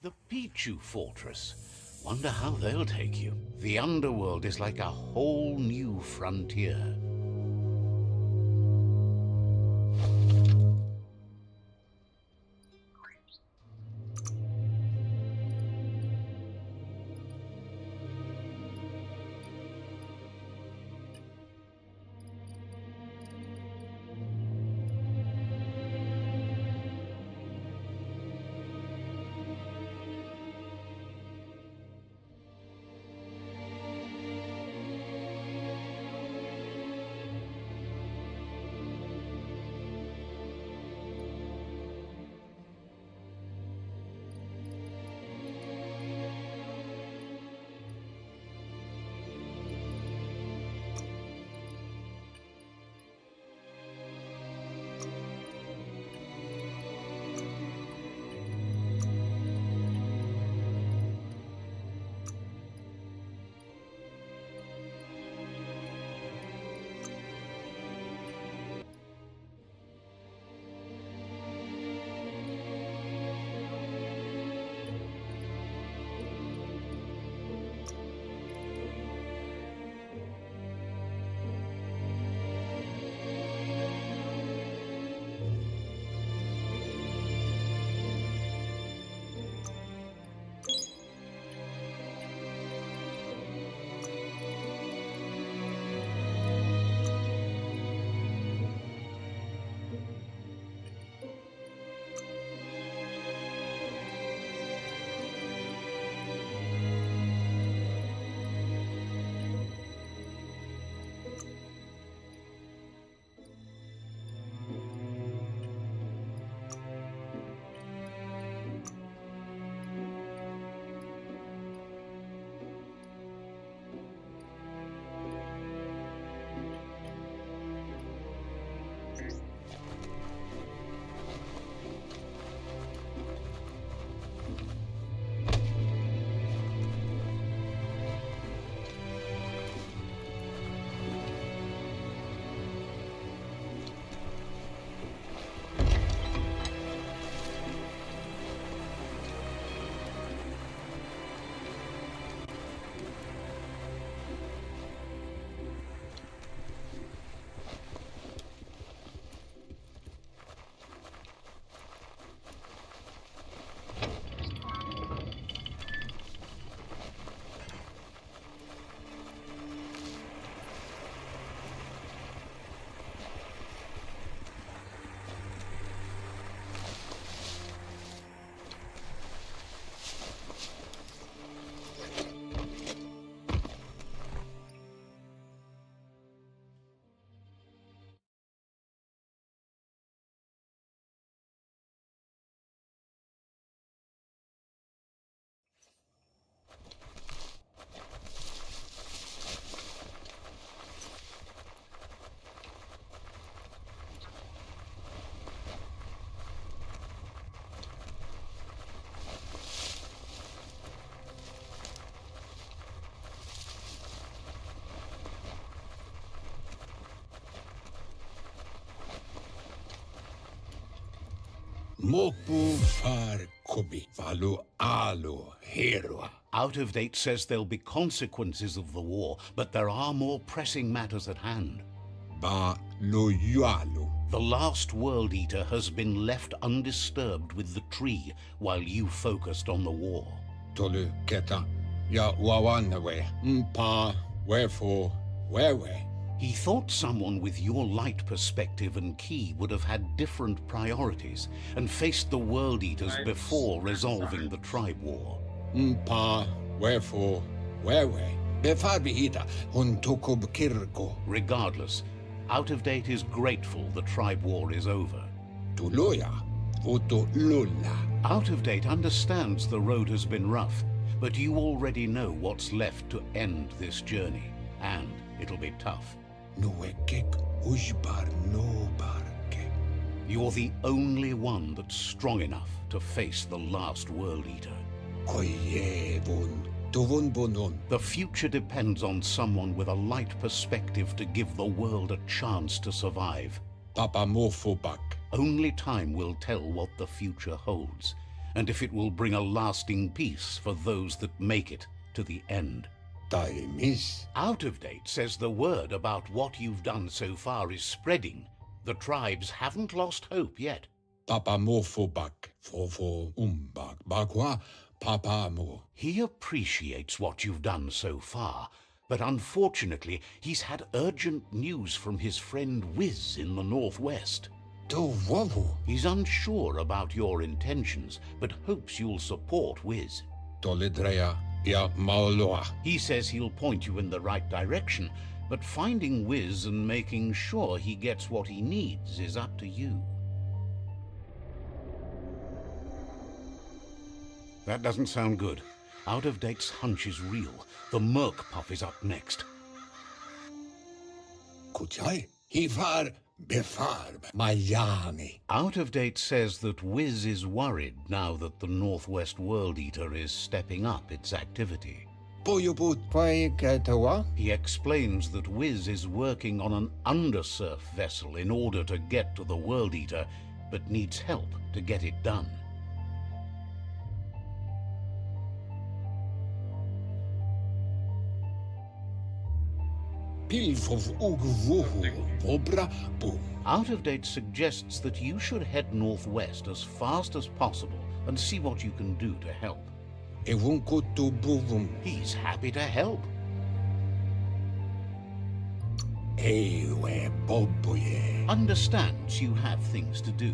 The Pichu Fortress. Wonder how they'll take you. The underworld is like a whole new frontier. Mopu far kobi valu alu hero. Out of Date says there'll be consequences of the war, but there are more pressing matters at hand. Ba lo yualu. The last World Eater has been left undisturbed with the tree while you focused on the war. Tolu keta ya wawanawe. Mpa wherefore wherewe. He thought someone with your light perspective and key would have had different priorities and faced the World Eaters before resolving the tribe war. Pa, wherefore, whereway, befar behita, huntukub kirko. Regardless, Out of Date is grateful the tribe war is over. Tuloya, voto lulla. Out of Date understands the road has been rough, but you already know what's left to end this journey, and it'll be tough. Nuekek ujbar no barke. You're the only one that's strong enough to face the last World Eater. Koyevun, tuvun bonun. The future depends on someone with a light perspective to give the world a chance to survive. Papa mofobak. Only time will tell what the future holds, and if it will bring a lasting peace for those that make it to the end. Taimis. Out of Date says the word about what you've done so far is spreading. The tribes haven't lost hope yet. Papa mofobak. Fofo umbak. Bakwa papa mo. He appreciates what you've done so far, but unfortunately he's had urgent news from his friend Wiz in the northwest. To wavu. He's unsure about your intentions, but hopes you'll support Wiz. Toledrea ya maoloa. He says he'll point you in the right direction, but finding Wiz and making sure he gets what he needs is up to you. That doesn't sound good. Out of Date's hunch is real. The Merc Puff is up next. Kuchai. Hifar befar Miami. Out of Date says that Wiz is worried now that the Northwest World Eater is stepping up its activity. Poyoput paikatawa. He explains that Wiz is working on an undersurf vessel in order to get to the World Eater, but needs help to get it done. Pilfov ugvuhu. Obra boom. Out of Date suggests that you should head northwest as fast as possible and see what you can do to help. Evunkoto buvum. He's happy to help. Ewe boboye. Understands you have things to do.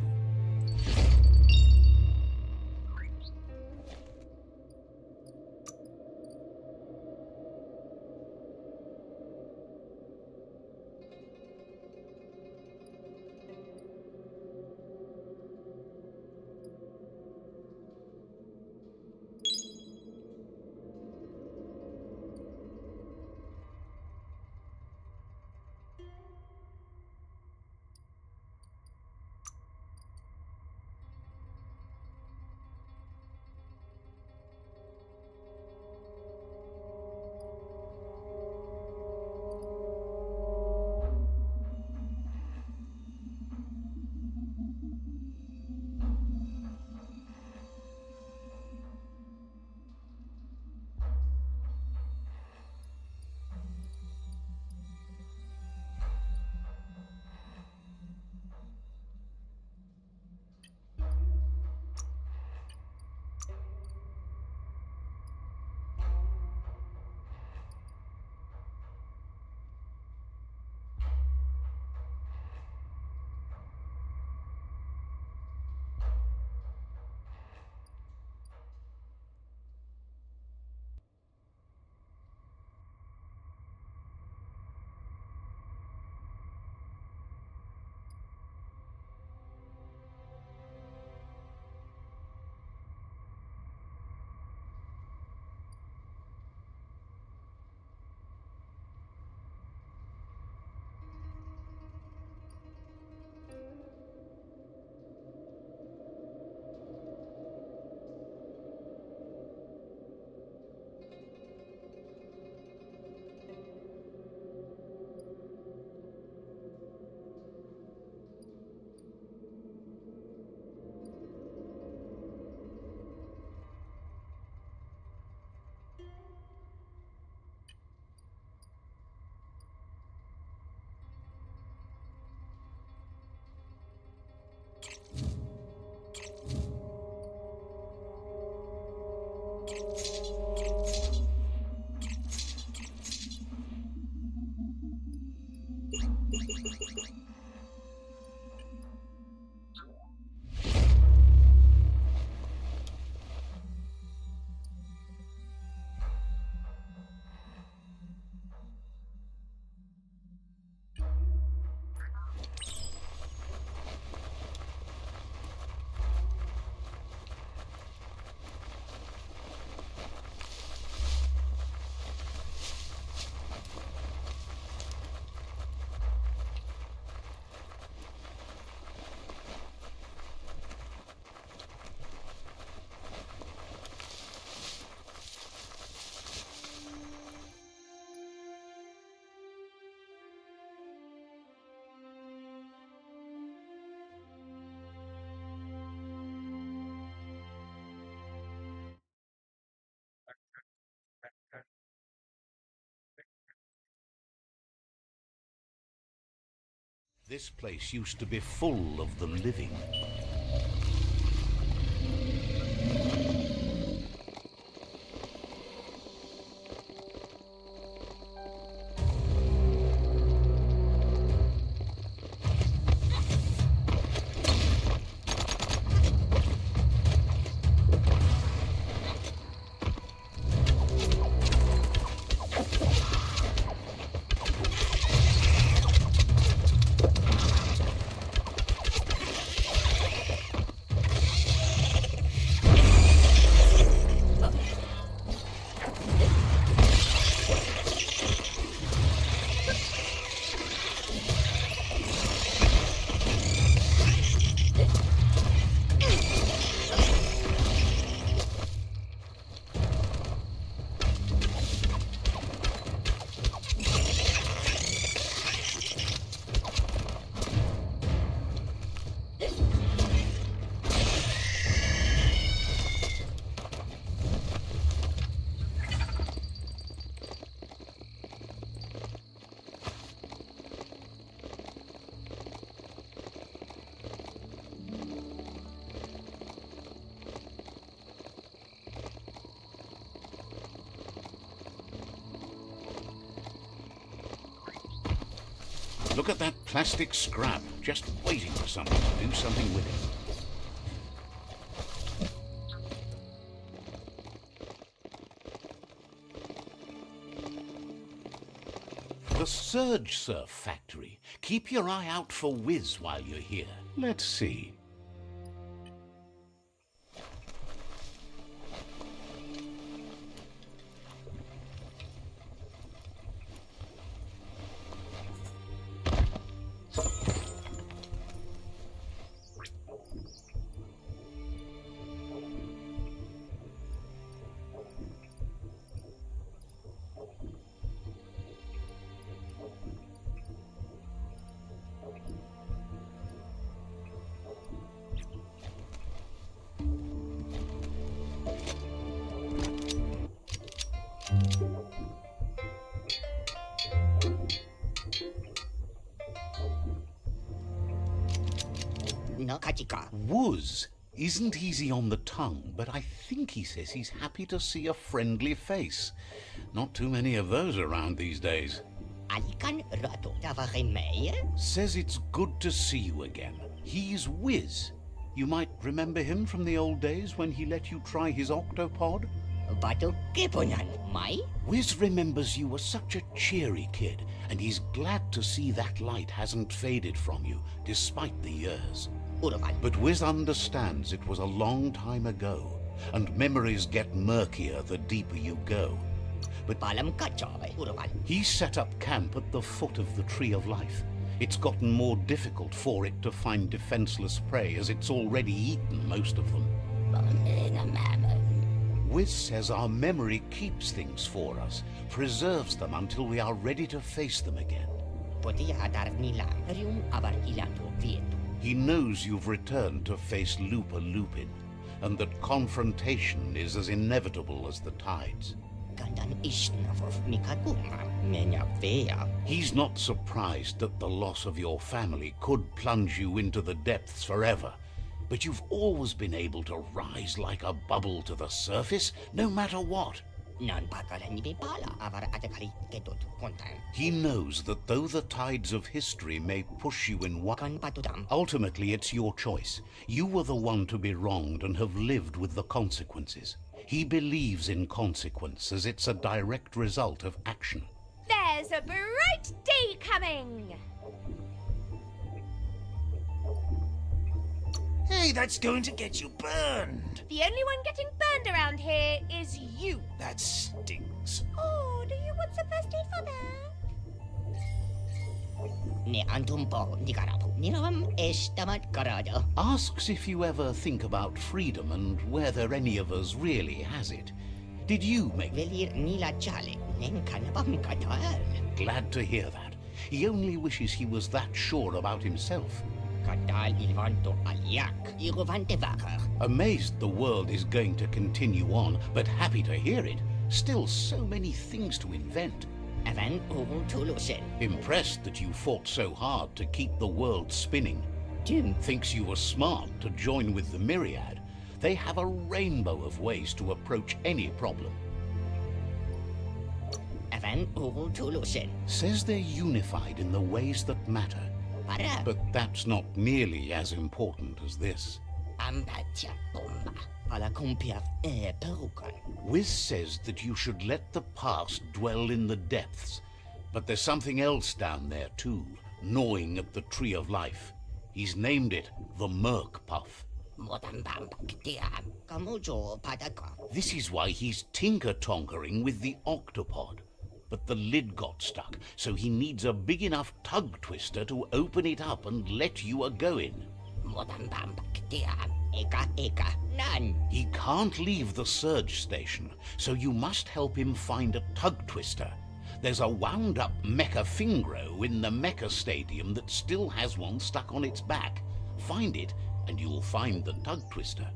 This place used to be full of the living. Look at that plastic scrap, just waiting for someone to do something with it. The Surge Surf Factory. Keep your eye out for Wiz while you're here. Let's see. Wuz isn't easy on the tongue, but I think he says he's happy to see a friendly face. Not too many of those around these days. Says it's good to see you again. He's Wiz. You might remember him from the old days when he let you try his octopod? Wiz remembers you were such a cheery kid, and he's glad to see that light hasn't faded from you, despite the years. But Wiz understands it was a long time ago, and memories get murkier the deeper you go. But he set up camp at the foot of the Tree of Life. It's gotten more difficult for it to find defenseless prey, as it's already eaten most of them. Wiz says our memory keeps things for us, preserves them until we are ready to face them again. He knows you've returned to face Lupa Lupin, and that confrontation is as inevitable as the tides. He's not surprised that the loss of your family could plunge you into the depths forever, but you've always been able to rise like a bubble to the surface, no matter what. He knows that though the tides of history may push you in one, ultimately it's your choice. You were the one to be wronged and have lived with the consequences. He believes in consequence as it's a direct result of action. There's a bright day coming! Hey, that's going to get you burned. The only one getting burned around here is you. That stings. Oh, do you want some first aid for that? Asks if you ever think about freedom and whether any of us really has it. Did you make Glad to hear that. He only wishes he was that sure about himself. Amazed the world is going to continue on, but happy to hear it. Still so many things to invent. Evan Tulusin. Impressed that you fought so hard to keep the world spinning. Jim. Thinks you were smart to join with the Myriad. They have a rainbow of ways to approach any problem. Evan Tulusin. Says they're unified in the ways that matter. Para. But that's not nearly as important as this. Ambatia bomba. Para kumpiaf perukan. Wiz says that you should let the past dwell in the depths. But there's something else down there too, gnawing at the Tree of Life. He's named it the Merc Puff. This is why he's tinker-tonkering with the octopod. But the lid got stuck, so he needs a big enough tug twister to open it up and let you a-go-in. He can't leave the surge station, so you must help him find a tug twister. There's a wound-up mecha Fingro in the mecha stadium that still has one stuck on its back. Find it, and you'll find the tug twister.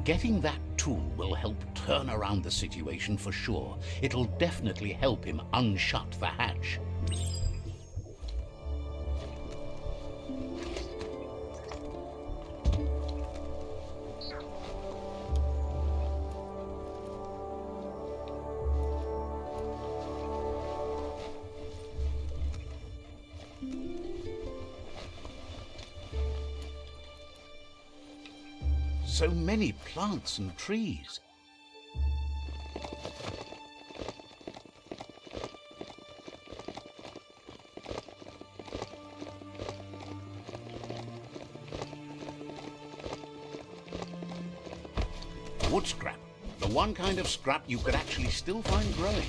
Getting that tool will help turn around the situation for sure. It'll definitely help him unshut the hatch. So many plants and trees. Wood scrap. The one kind of scrap you could actually still find growing.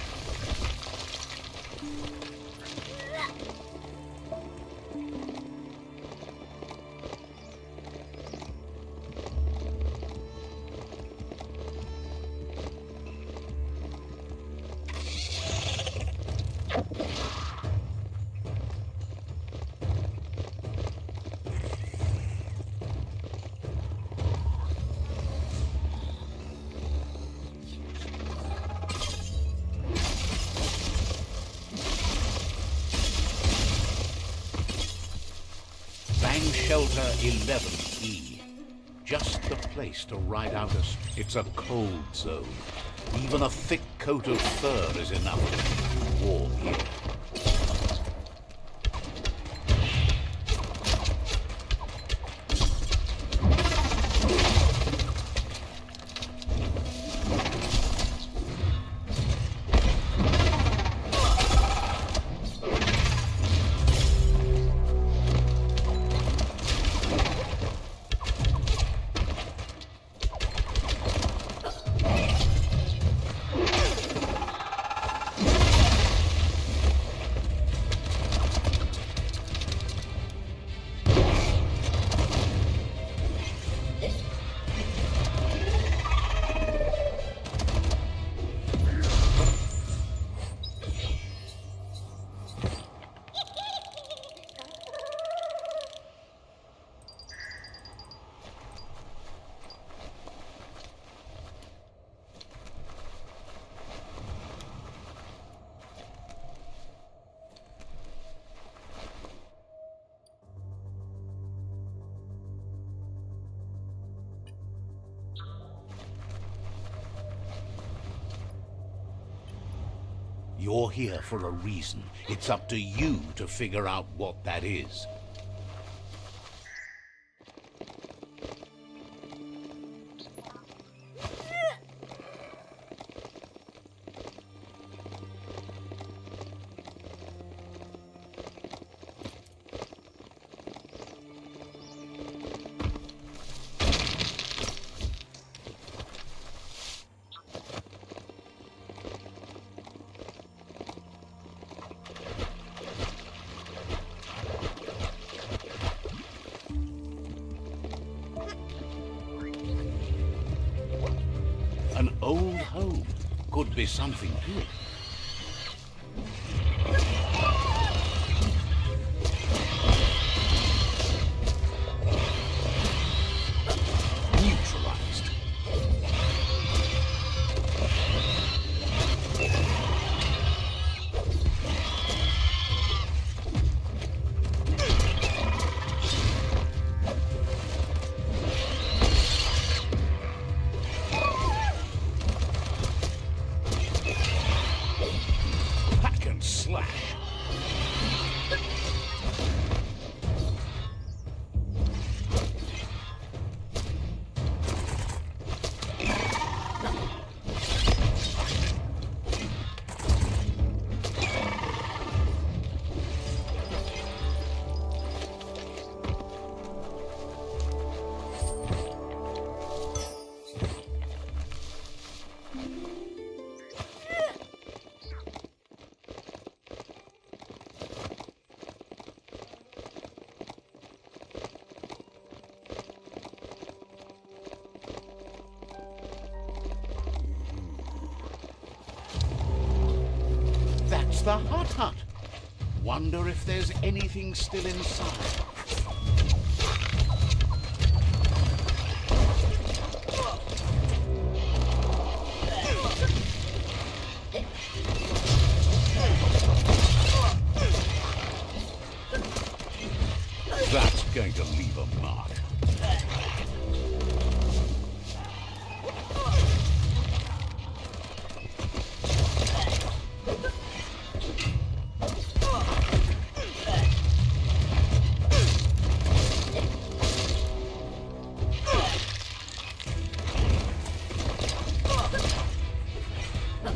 Shelter 11E. Just the place to ride out It's a cold zone. Even a thick coat of fur is enough to keep you warm here. You're here for a reason. It's up to you to figure out what that is. An old home. Could be something to it. Neutralized. the hut. Wonder if there's anything still inside. That's going to leave a mark.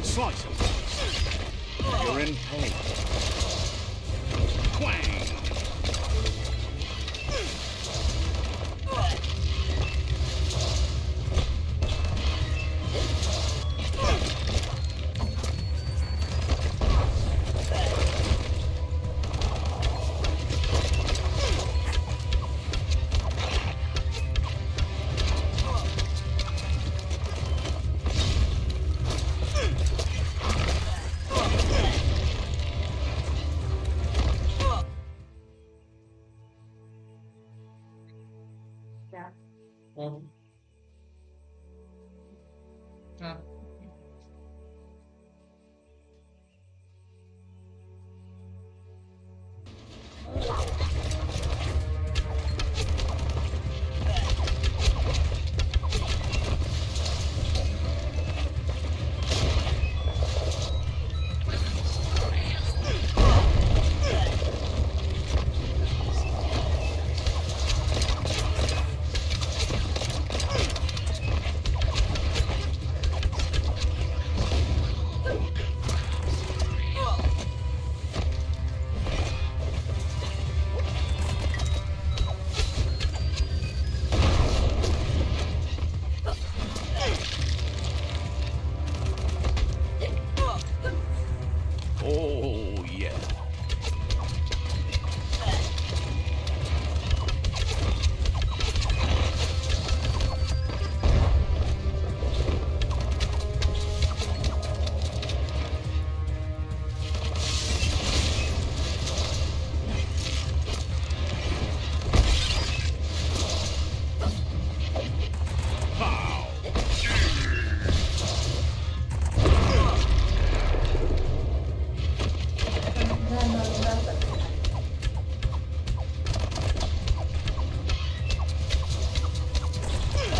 Slice it. You're in pain. Twang. Oh, yeah. Pow!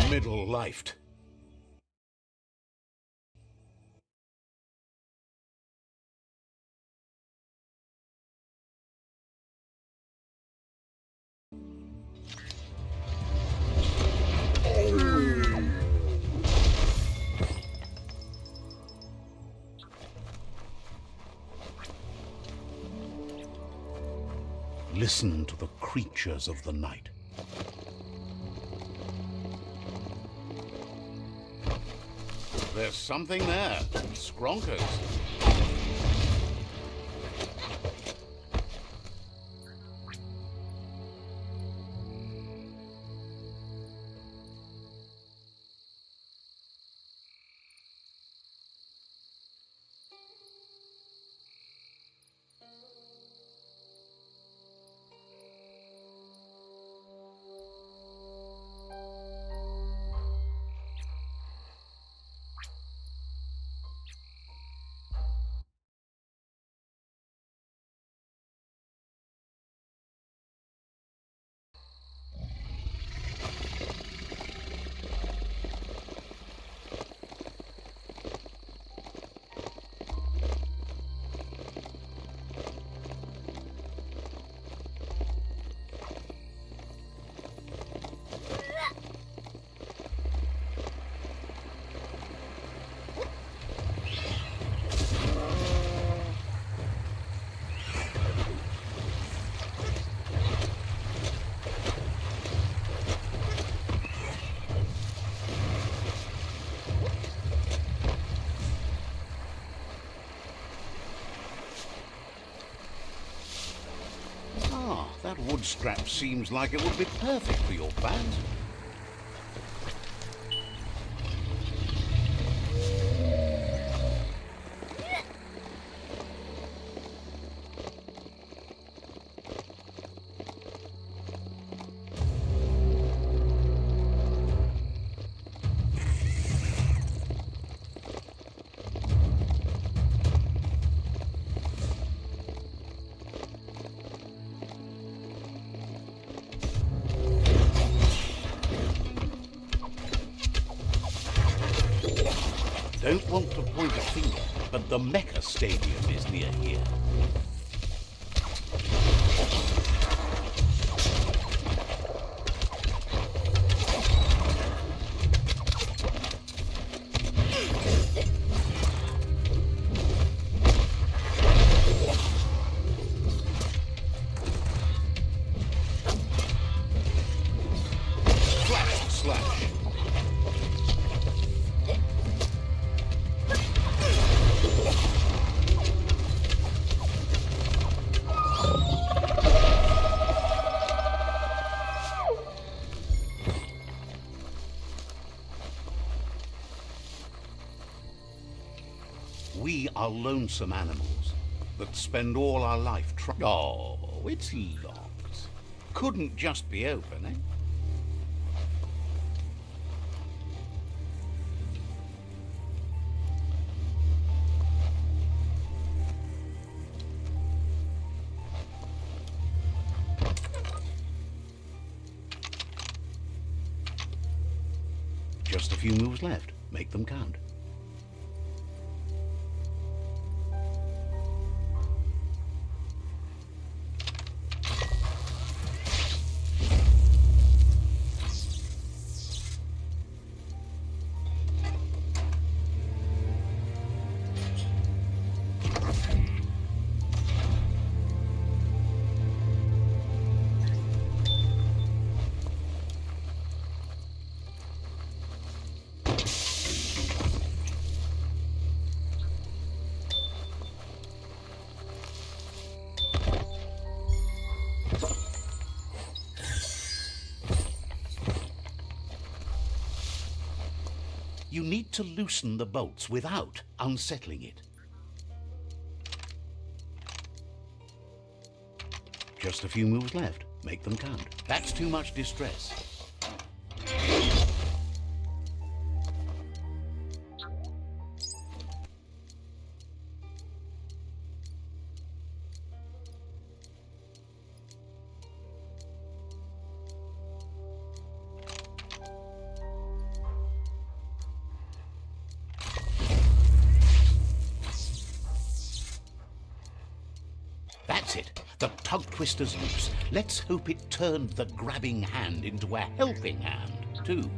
Middle-lifed. Listen to the creatures of the night. There's something there. Skronkers. That wood scrap seems like it would be perfect for your bat. Don't want to point a finger, but the Mecha Stadium is near here. Slash. We are lonesome animals that spend all our life trying. Oh, it's locked. Couldn't just be open, eh? Just a few moves left. Make them count. You need to loosen the bolts without unsettling it. Just a few moves left. Make them count. That's too much distress. That's it. The tug twister's loose. Let's hope it turned the grabbing hand into a helping hand, too.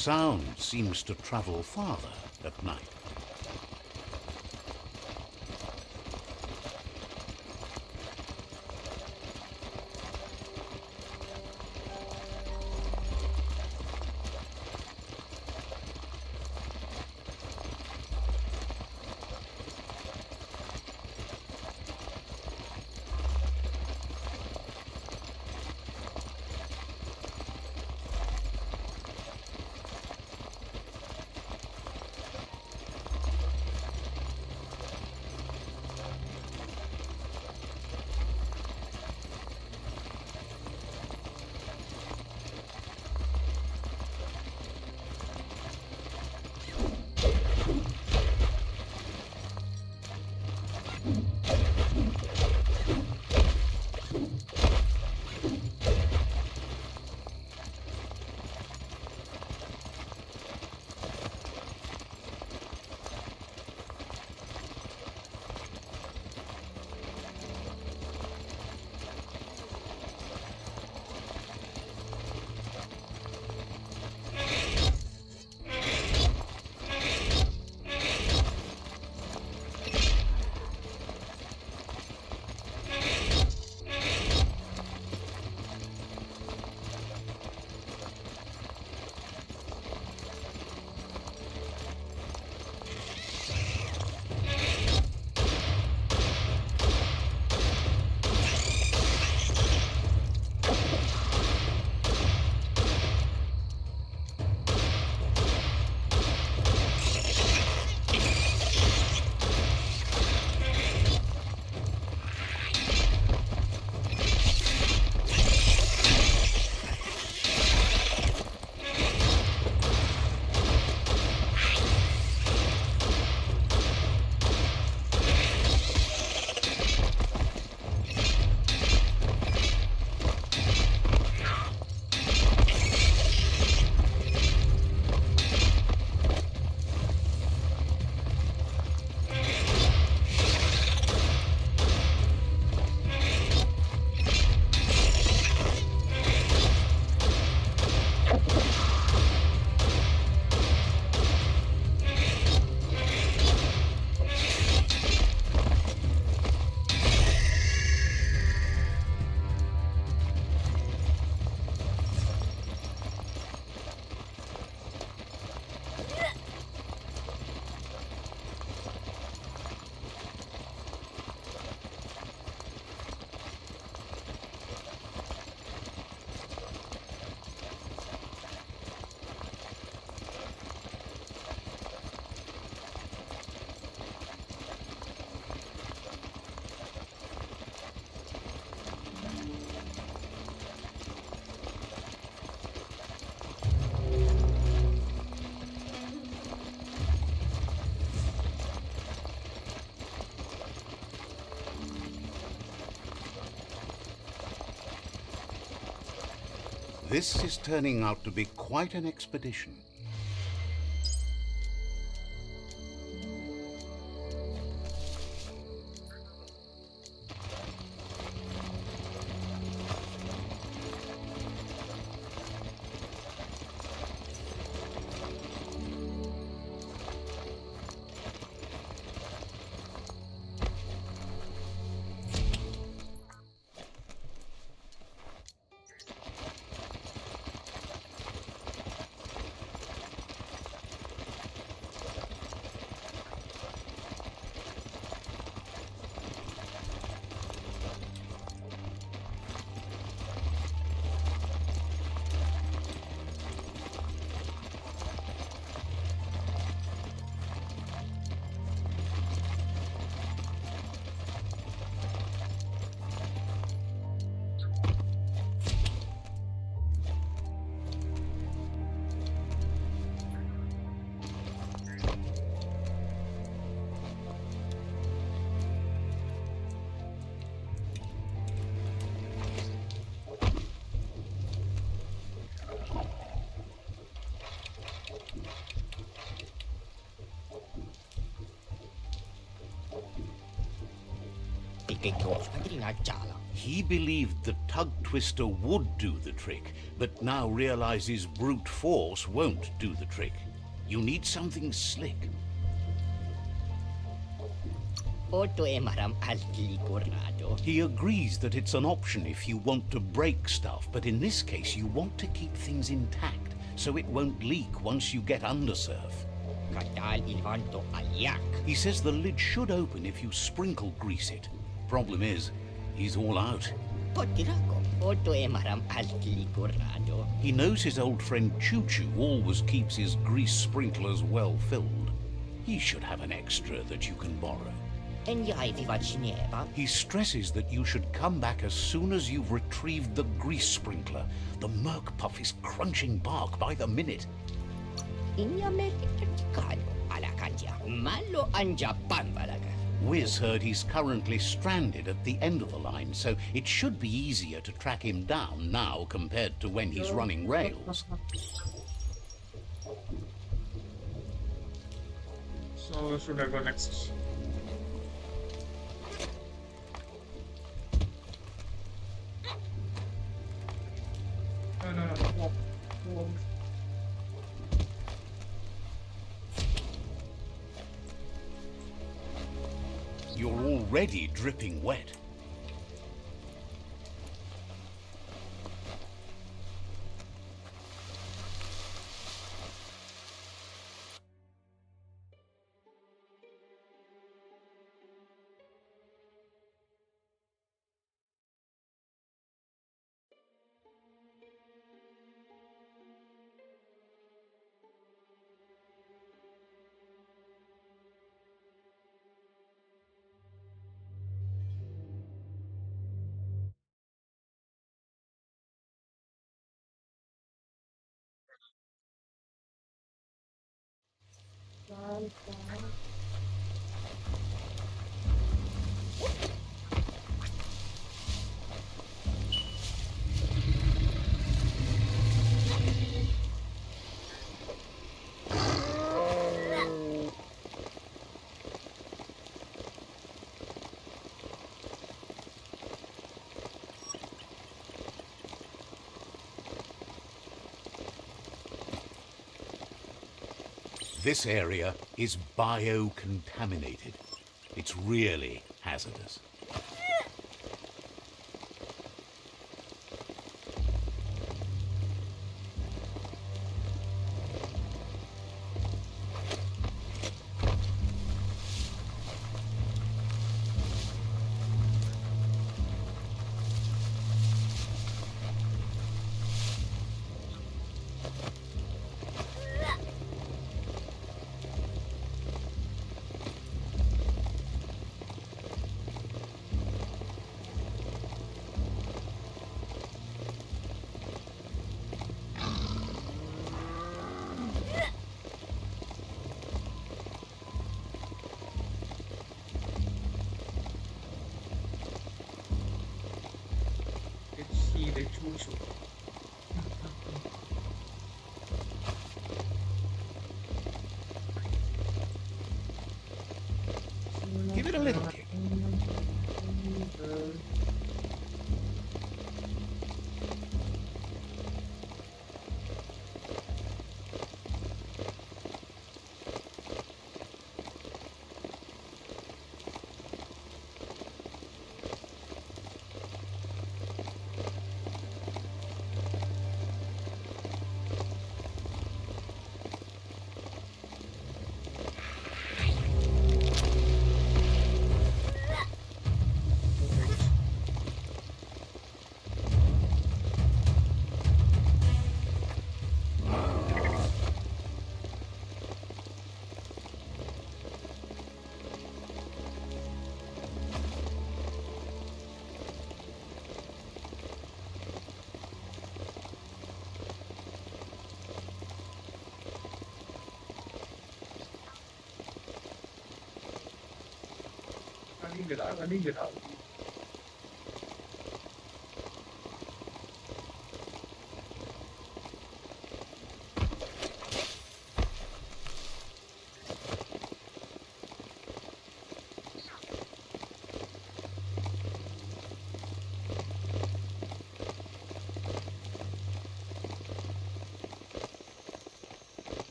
sound seems to travel farther at night. This is turning out to be quite an expedition. He believed the tug twister would do the trick, but now realizes brute force won't do the trick. You need something slick. He agrees that it's an option if you want to break stuff, but in this case you want to keep things intact so it won't leak once you get undersurf. He says the lid should open if you sprinkle grease it. Problem is, he's all out. He knows his old friend Choo Choo always keeps his grease sprinklers well filled. He should have an extra that you can borrow. He stresses that you should come back as soon as you've retrieved the grease sprinkler. The Merc Puff is crunching bark by the minute. Wiz heard he's currently stranded at the end of the line, so it should be easier to track him down now compared to when he's running rails. So should I go next? No. Whoa. You're already dripping wet. This area is biocontaminated. It's really hazardous. The choo-choo. Give it a little kick. I need it out.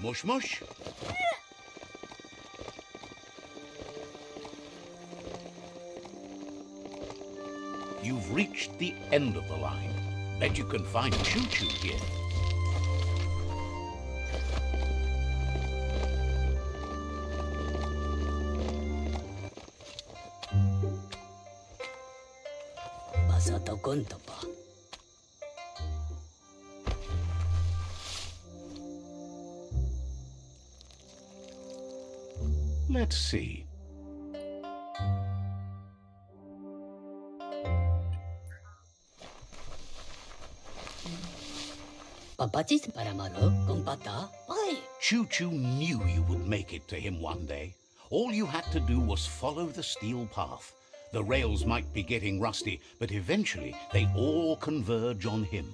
Mush mush. You've reached the end of the line. Bet you can find Choo Choo here. Pasado conto pa. Let's see. Papatis para malo kung pata. Ay, Choo Choo knew you would make it to him one day. All you had to do was follow the steel path. The rails might be getting rusty, but eventually they all converge on him.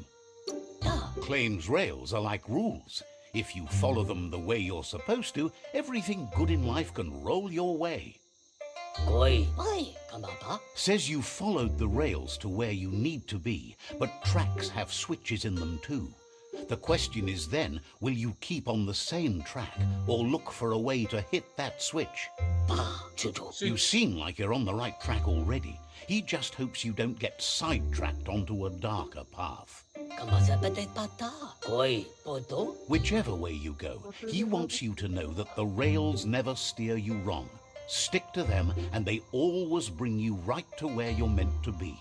ta. Claims rails are like rules. If you follow them the way you're supposed to, everything good in life can roll your way. Koi. Ay, kamapa. Says you followed the rails to where you need to be, but tracks have switches in them too. The question is then, will you keep on the same track or look for a way to hit that switch? Pa, chuchu. You seem like you're on the right track already. He just hopes you don't get sidetracked onto a darker path. Kamasa pete pata. Koi, poto. Whichever way you go, he wants you to know that the rails never steer you wrong. Stick to them and they always bring you right to where you're meant to be.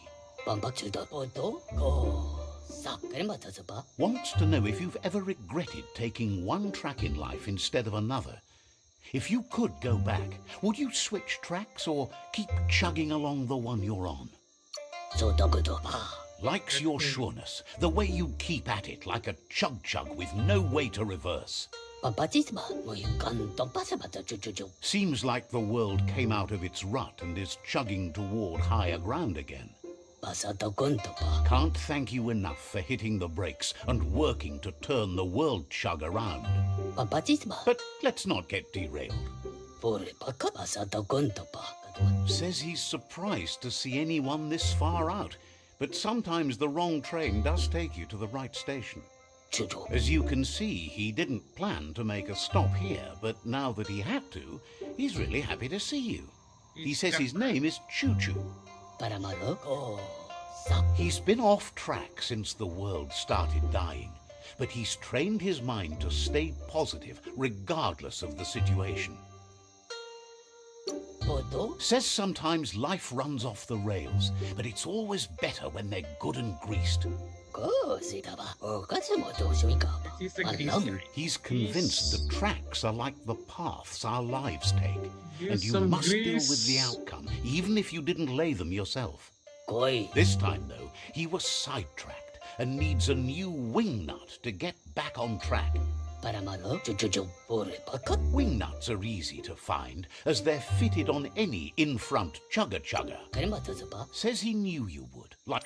Pampak chuda poto. Ko. Sak kare mata pa. Wants to know if you've ever regretted taking one track in life instead of another. If you could go back, would you switch tracks or keep chugging along the one you're on? So tokuto pa. Likes your sureness, the way you keep at it like a chug-chug with no way to reverse. Papatis ba mo kanto pasa bata chuchu. Seems like the world came out of its rut and is chugging toward higher ground again. Pasado conto pa. Can't thank you enough for hitting the brakes and working to turn the world chug around. Papatis ba. But let's not get derailed. Pure paka pasado conto pa. Says he's surprised to see anyone this far out, but sometimes the wrong train does take you to the right station. Chuchu. As you can see, he didn't plan to make a stop here, but now that he had to, he's really happy to see you. He says his name is Choo Choo. Para malo. Ko. Sak. He's been off track since the world started dying, but he's trained his mind to stay positive regardless of the situation. Poto. Says sometimes life runs off the rails, but it's always better when they're good and greased. Ko sita ba. O katsu mo to shui ka ba. He's the Alam. greaser. He's convinced the tracks are like the paths our lives take, and Use you some must deal with grease. the outcome, even if you didn't lay them yourself. Koi. This time, though, he was sidetracked and needs a new wing nut to get back on track. Para malo. Chuchu. Pure paka. Wing nuts are easy to find, as they're fitted on any in-front chugger-chugger. Kare mata pa. Says he knew you would, like...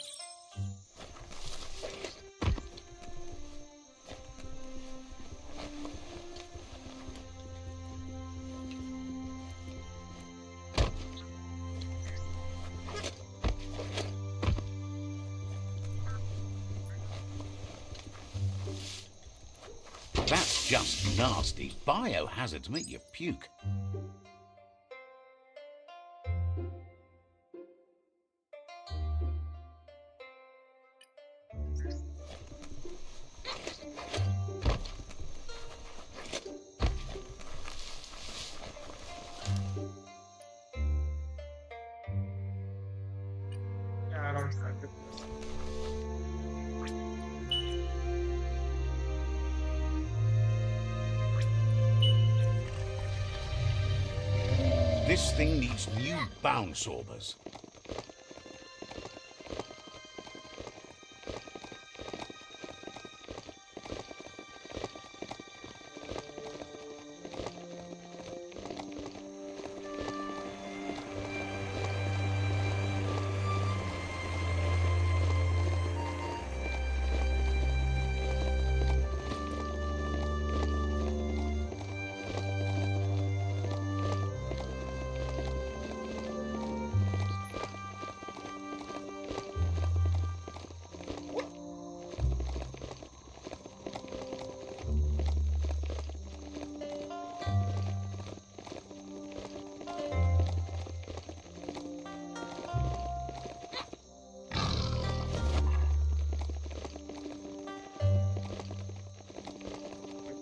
That's just nasty. Biohazards make you puke. Yeah, I don't have it. This thing needs new bound sorbers.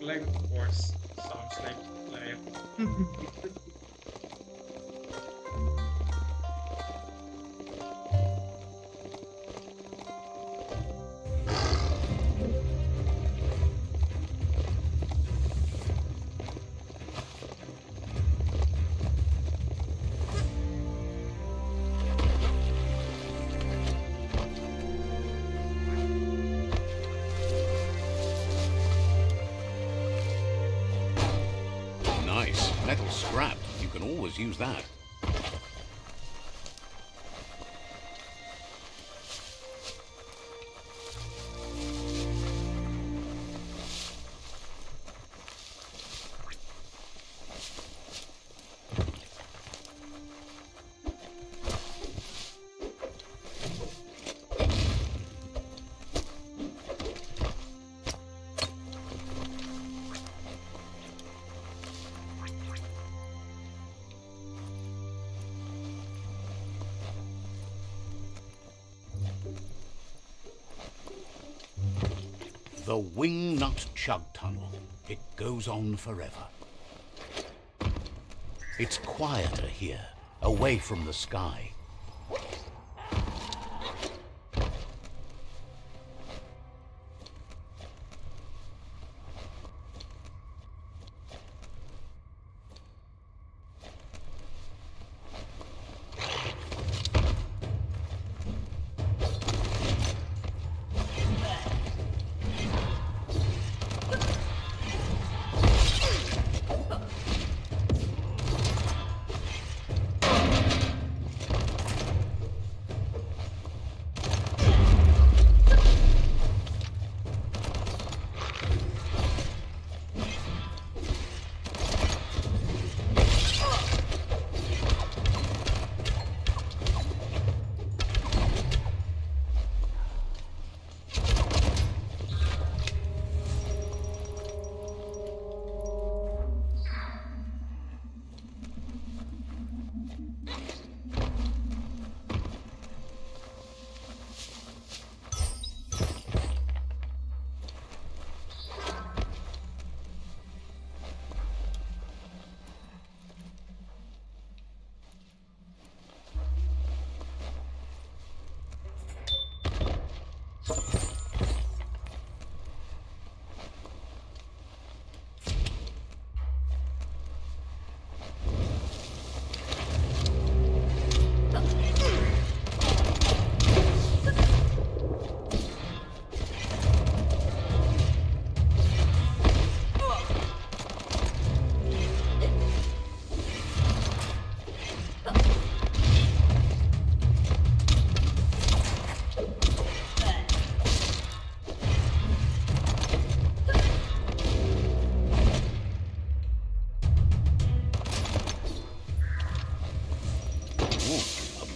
Like, of course, sounds like life. Nice. Metal scrap. You can always use that. The Wingnut Chug Tunnel. It goes on forever. It's quieter here, away from the sky.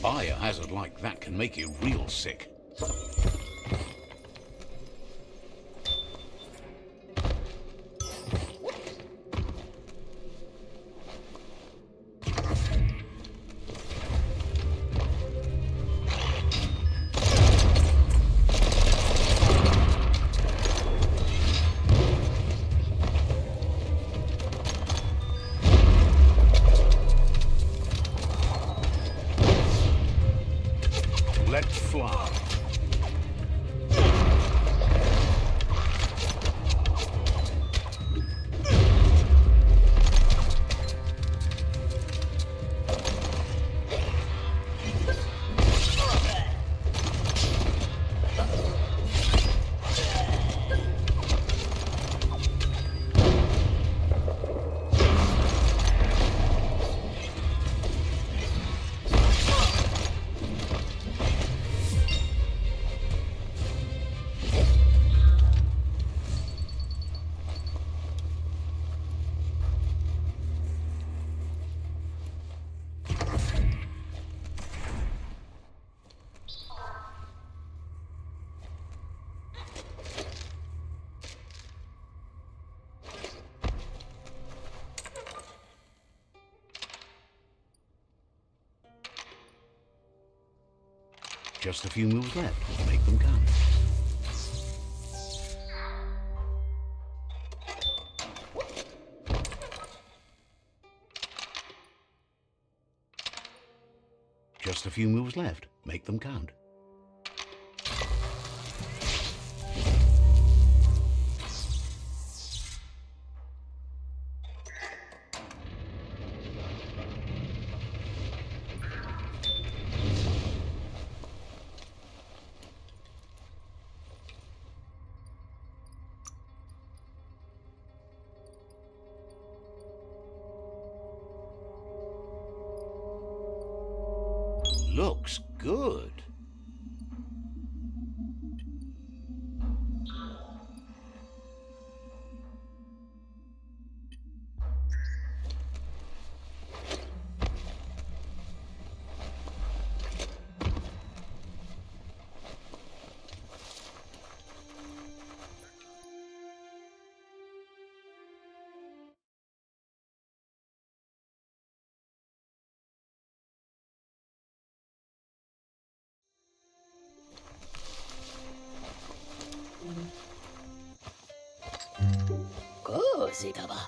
Biohazard like that can make you real sick. Let's fly. Just a few moves left to make them count. Just a few moves left. Make them count. Looks good. Così da va.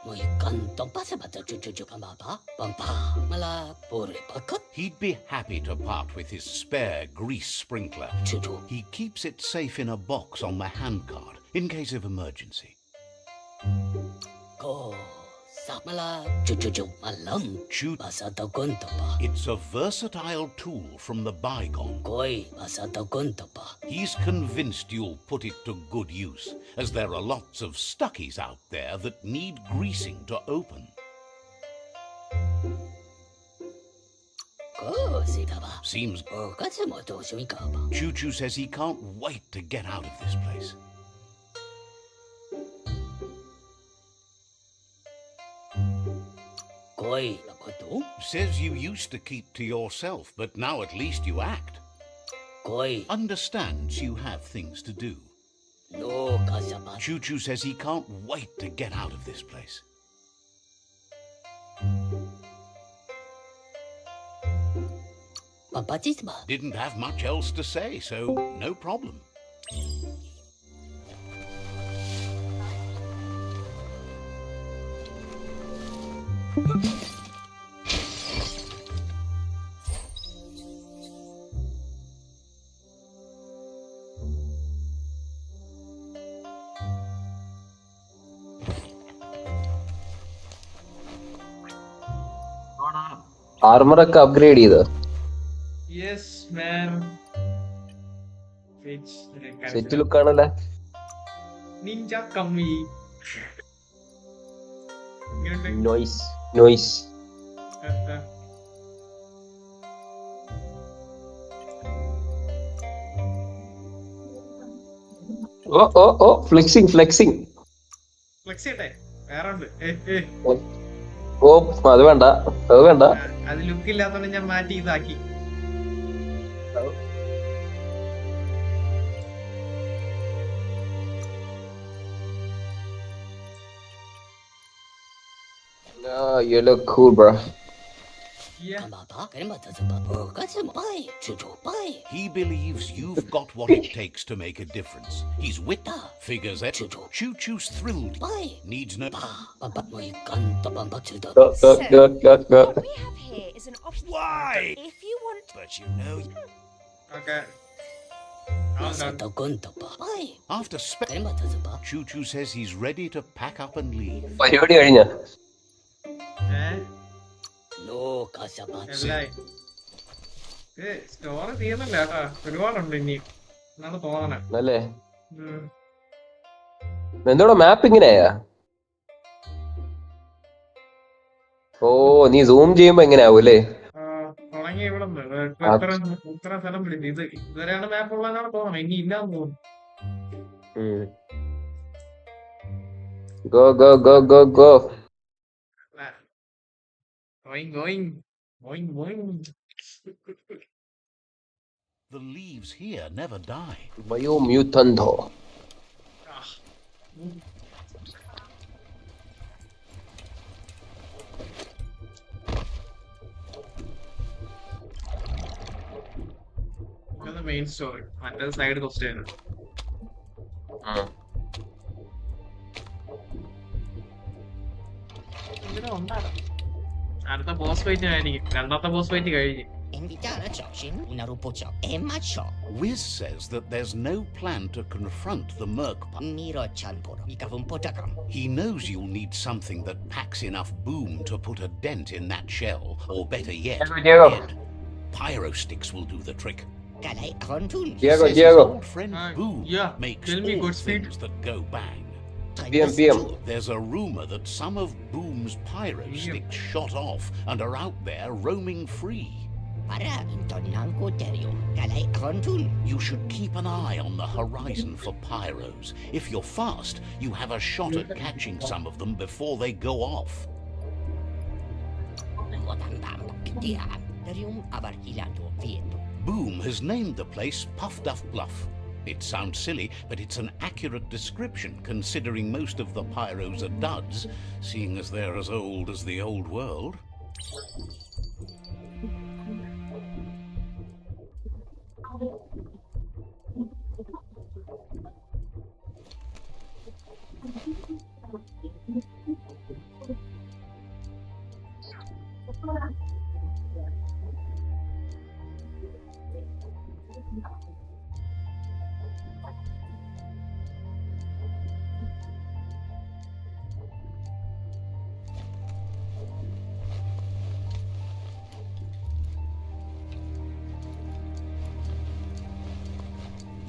Muy canto pasa bata cucu pamba pampa mala pure pakat He'd be happy to part with his spare grease sprinkler. cucu. He keeps it safe in a box on the handcart in case of emergency. Ko sa mala cucu malam Chu- basa ta gunta pa. It's a versatile tool from the bygone. Koi basa ta gunta pa. He's convinced you'll put it to good use, as there are lots of stuckies out there that need greasing to open. Così da va. Seems O katsu mo to shumi ka ba. Choo Choo says he can't wait to get out of this place. Koi la koto. Says you used to keep to yourself, but now at least you act. Koi Understands you have things to do. no kasa ba. Choo Choo says he can't wait to get out of this place. Papatis ba. Didn't have much else to say, so no problem. ആർമറൊക്കെ upgrade ചെയ്തോ? Yes, man. Set look ആണല്ലേ? Ninja Kami. Noise noise. ഓ ഓ ഓ flexing flexing. Flex ചെയ്യട്ടെ? വേറെ ഉണ്ട്. ഓ അത് വേണ്ട അത് വേണ്ട. അത് ലുക്ക് ഇല്ലാത്തോണ്ട് ഞാൻ മാറ്റി ഇതാക്കി. You look cool, bro. Yeah. Pamba kaya ba ta ba. O katsu mo pai cucu pai. He believes you've got what it takes to make a difference. He's wit, figures it. Choo Choo's thrilled. Pai. Needs no. Papa muy canto pamba cucu. Go go go go go. What we have here is an option. Why? If you want. But you know, Okay. Basa ta gunta pa. Pai. After Kaya ba ta ba. Choo Choo says he's ready to pack up and leave. പരിപാടി കഴിഞ്ഞ? No kasa ba. എല്ലായി. Story തീർന്നില്ല കേട്ടോ. ഒരുപാടുണ്ട് ഇനി. എന്നാണ് തോന്നണേ. അല്ലേ? എന്തോടാ മാപ്പ് ഇങ്ങനെയാ? ഓ നീ സൂം ചെയ്യുമ്പോ എങ്ങനെയാവും അല്ലേ? തുടങ്ങി ഇവിടെ ഇത്ര സ്ഥലം പിടിച്ചു. ഇത് ഇതുവരെയാണ് മാപ്പ് ഉള്ളതെന്നാണ് തോന്നണം. ഇനി ഇല്ലാന്ന് തോന്നുന്നു. Go go go go go. Going. The leaves here never die. BIOMUTANT. ഇതാണ് മെയിൻ സ്റ്റോറി. മറ്റേ സൈഡ് ക്വസ്റ്റ്യൻ. അടുത്ത ബോസ് ഫൈറ്റ് ആയിരിക്കും. രണ്ടാമത്തെ ബോസ് ഫൈറ്റ് കഴിഞ്ഞ് Invitare Joshin una rupocho e macho. Wiz says that there's no plan to confront the Merc. Miro chanporo. Ikavum potakam. He knows you'll need something that packs enough boom to put a dent in that shell, or better yet, Diego. head. Pyro sticks will do the trick. Kalai rontun. He says his Diego. old friend Boom yeah, makes tell me all Godspeed. things that go bang. PM. There's a rumor that some of Boom's pyro sticks shot off and are out there roaming free. Para intonanko terium. Kalai rontun. You should keep an eye on the horizon for pyros. If you're fast, you have a shot at catching some of them before they go off. Wotambam. Diam. Terium abarkilando vieto. Boom has named the place Puff Duff Bluff. It sounds silly, but it's an accurate description considering most of the pyros are duds, seeing as they're as old as the old world.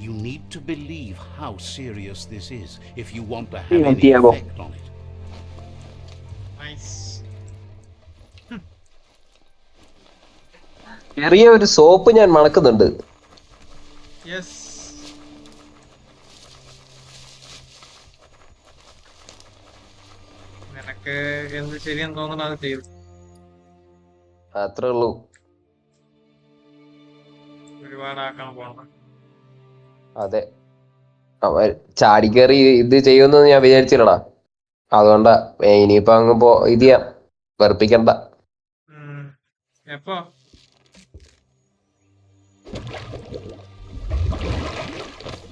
You need to believe how serious this is if you want to have any Diego. effect on it. Nice. ചെറിയ ഒരു soap ഞാൻ മണക്കുന്നുണ്ട്. Yes. നിനക്ക് എന്ത് ശരിയെന്ന് തോന്നണം അത് ചെയ്തു. അത്രേ ഉള്ളൂ. ഒരുപാടാക്കാൻ പോകണം. അതെ, അവൻ ചാടിക്കേറി ഇത് ചെയ്യുമെന്ന് ഞാൻ വിചാരിച്ചില്ലടാ. അതുകൊണ്ടാ ഇനിയിപ്പോ അങ്ങ് ഇത് ചെയ്യാം, വെറുപ്പിക്കണ്ട. എപ്പോ?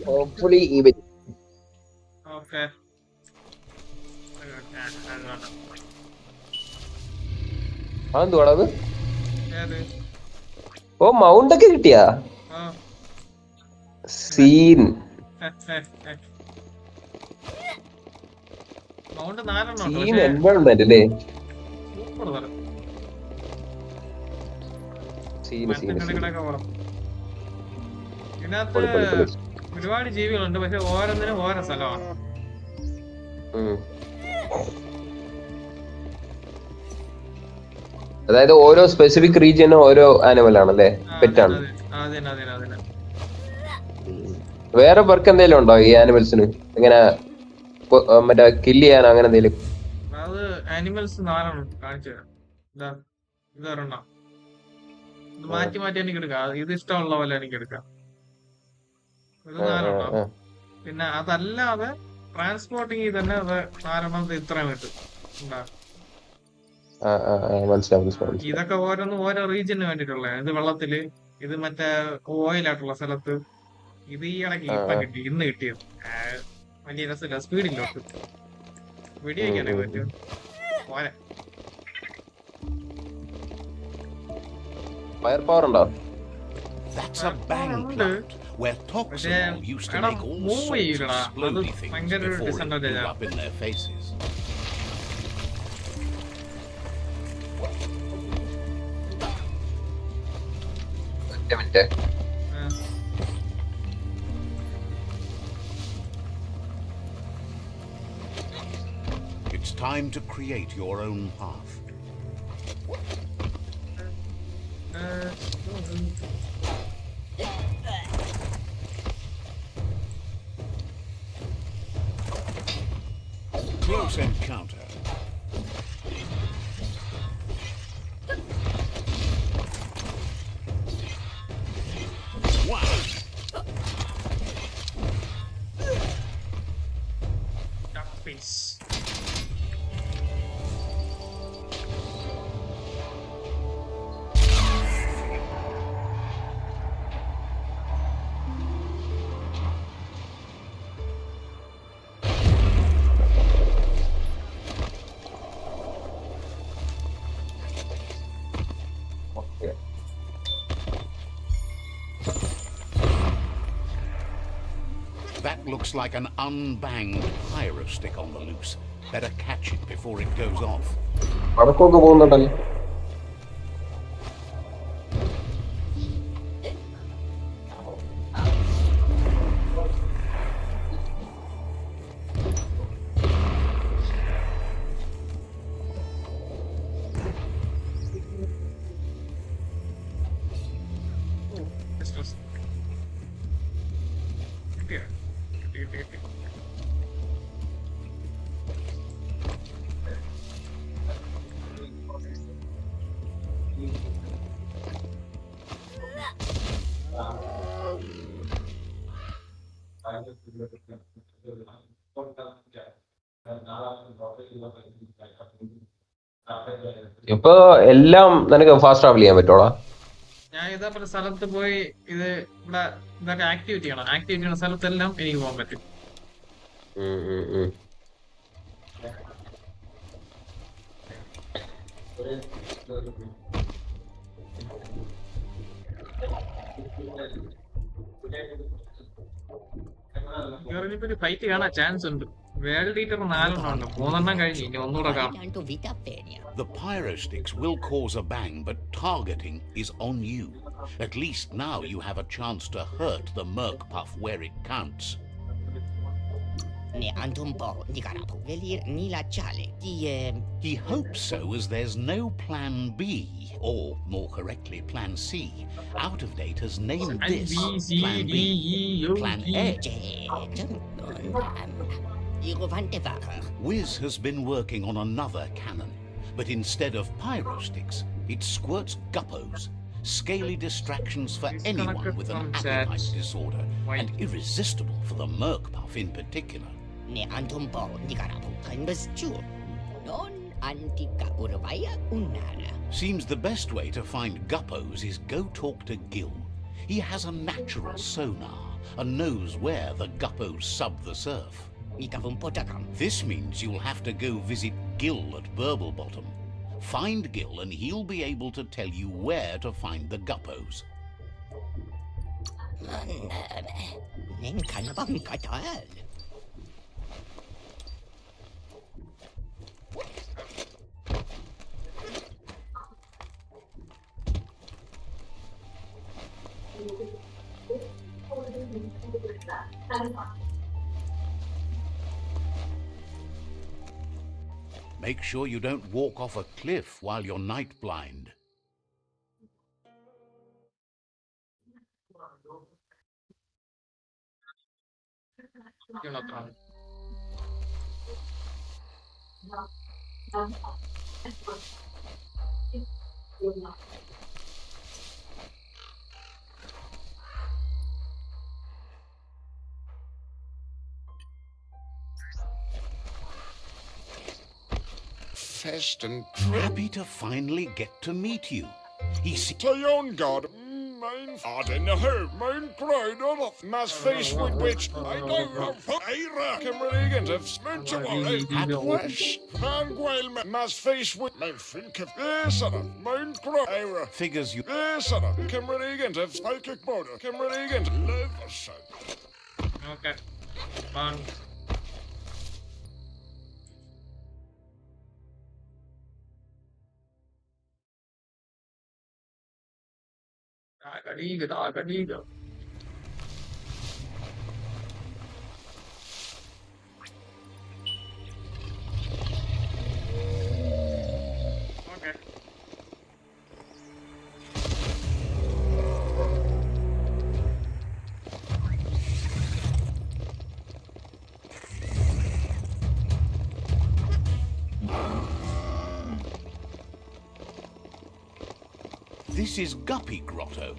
Hopefully okay. അതെന്തുവാടാ അത്? ഏത്? ഓ, മൗണ്ട് ഒക്കെ കിട്ടിയാ? ആ. സീൻ. മൗണ്ട് 4 എണ്ണം ഉണ്ട്. സീൻ എൻവയോൺമെന്റ് അല്ലേ? സൂപ്പർ തരം. സീൻ സീൻ മരത്തിനിടയിലൊക്കെ പോണം. ഇതിനകത്ത് ഒരുപാട് ജീവികളുണ്ട്, പക്ഷെ ഓരോന്നിനും ഓരോ സ്ഥലമാണ്. അതായത് ഓരോ സ്പെസിഫിക് റീജിയനും ഓരോ ആനിമൽ ആണല്ലേ, പെറ്റാണ്. അതിനെ വേറെ വർക്ക് എന്തെങ്കിലും ഉണ്ടോ ഈ ആനിമൽസിന്? ഇങ്ങനെ മറ്റേ കില്ല് ചെയ്യാനോ അങ്ങനെ എന്തെങ്കിലും? അത് ആനിമൽസ് 4 എണ്ണം കാണിച്ചു തരാം. ഇതൊരെണ്ണം. ഇത് മാറ്റി മാറ്റി എനിക്ക് എടുക്കാം. ഇത് ഇഷ്ടമുള്ള പോലെ എനിക്ക് എടുക്കാം. ഇത് 4 എണ്ണം. പിന്നെ അതല്ലാതെ ട്രാൻസ്പോർട്ടിങ് തന്നെ അത് 4 എണ്ണം ഇത്രയും കിട്ടും. മനസ്സിലാവും. ഇതൊക്കെ ഓരോന്നും ഓരോ റീജിയന് വേണ്ടിട്ടുള്ള. ഇത് വെള്ളത്തില്, ഇത് മറ്റേ ഓയിലായിട്ടുള്ള സ്ഥലത്ത്, ഇത് ഈ ഇടയ്ക്ക് ഇപ്പൊ കിട്ടി, ഇന്ന് കിട്ടിയത്. വലിയ രസമില്ല, സ്പീഡില്ലോട്ട് വെടിവെക്കാനേ പറ്റും. പോരെ. ഫയർ പവർ ഉണ്ടോ? That's a bang plant where toxin used to make all sorts of explodey things before it blew up in their faces. Minute. It's time to create your own path. Close encounter. Wow. Peace. looks like an unbanged pyro stick on the loose. Better catch it before it goes off. പടക്കമൊക്കെ പോകുന്നുണ്ടല്ലോ. ഇപ്പൊ എല്ലാം നിനക്ക് fast travel ചെയ്യാൻ പറ്റോളാ? ഞാൻ ഇതാ പറഞ്ഞ സ്ഥലത്ത് പോയി ഇത് ഇവിടെ ഇതൊക്കെ ആക്ടിവേറ്റ് ചെയ്യണം. ആക്ടിവേറ്റ് ചെയ്യുന്ന സ്ഥലത്തെല്ലാം എനിക്ക് പോകാൻ പറ്റും. ഇനിയിപ്പോ ഫൈറ്റ് കാണാൻ ചാൻസ് ഉണ്ട്. വേൾഡ് ഈറ്റർ 4 ഉണ്ട്, 3 കഴിഞ്ഞ് ഇനി ഒന്നുകൂടെ കാണാം. The pyro sticks will cause a bang, but targeting is on you. At least now you have a chance to hurt the merc puff where it counts. He hopes so, as there's no plan B, or more correctly plan C. Out of Date has named this plan B. Plan A. Wiz has been working on another cannon, but instead of pyro sticks, it squirts guppos, scaly distractions for anyone with an appetite disorder, and irresistible for the merc puff in particular. Seems the best way to find guppos is go talk to Gil. He has a natural sonar and knows where the guppos sub the surf. This means you'll have to go visit Gil at Burble Bottom. Find Gil and he'll be able to tell you where to find the guppos. Make sure you don't walk off a cliff while you're night blind. Fest and Happy to finally get to meet you. He's Tion God, mein Vater, no, mein Bruder, mas face with which I know I reckon regent of Smentual, at West, Panguel, mas face with mein Fink of Esana, mein Bruder, figures you. Esana, Cameregent of Psychic Border, Cameregent, Leather Son. Okay. Fun. Liga. Okay. This is Guppy Grotto.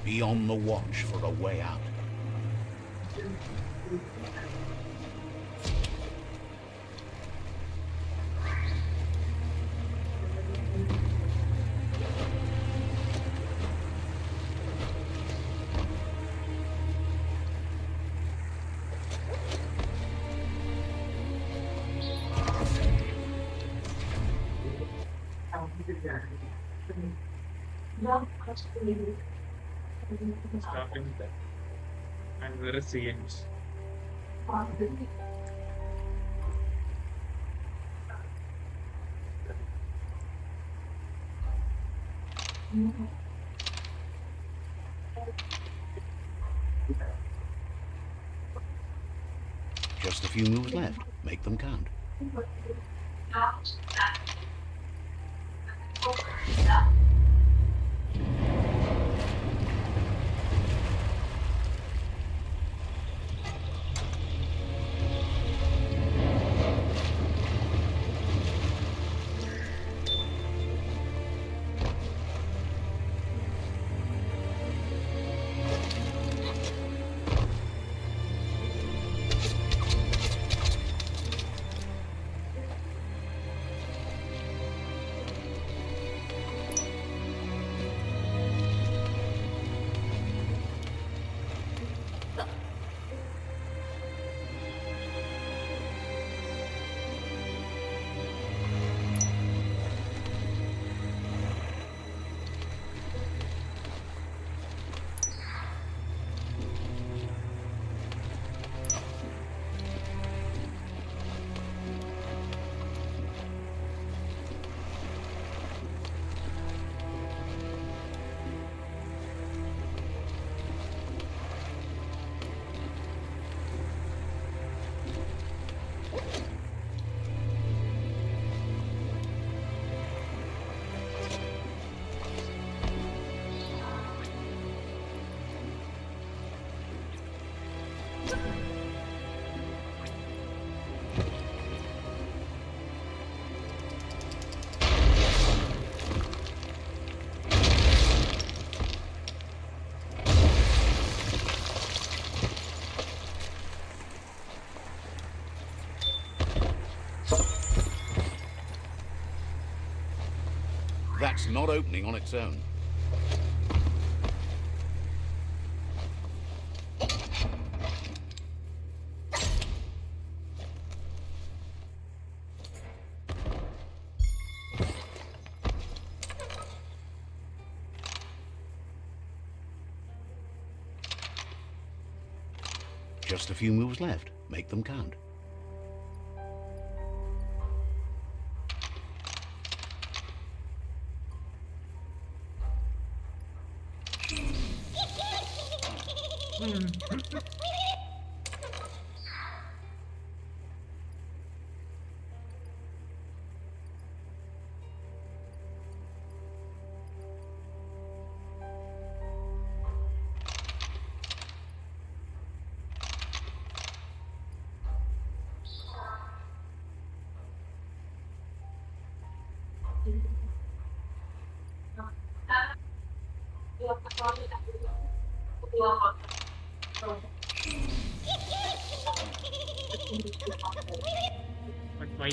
Be on the watch for a way out. Starting there. And where is the end? Just a few moves left. Make them count. That's not opening on its own. Just a few moves left. Make them count. But why?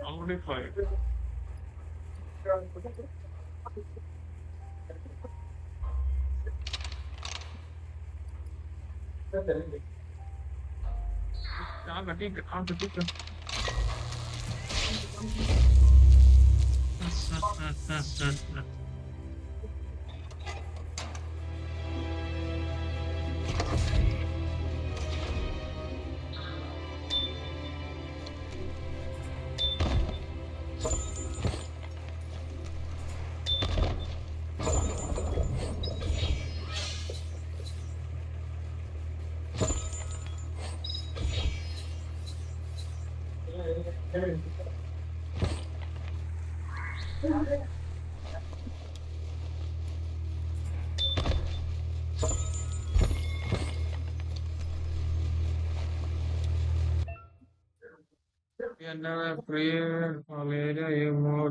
Already 5. ठीक है Another prayer, hallelujah, more.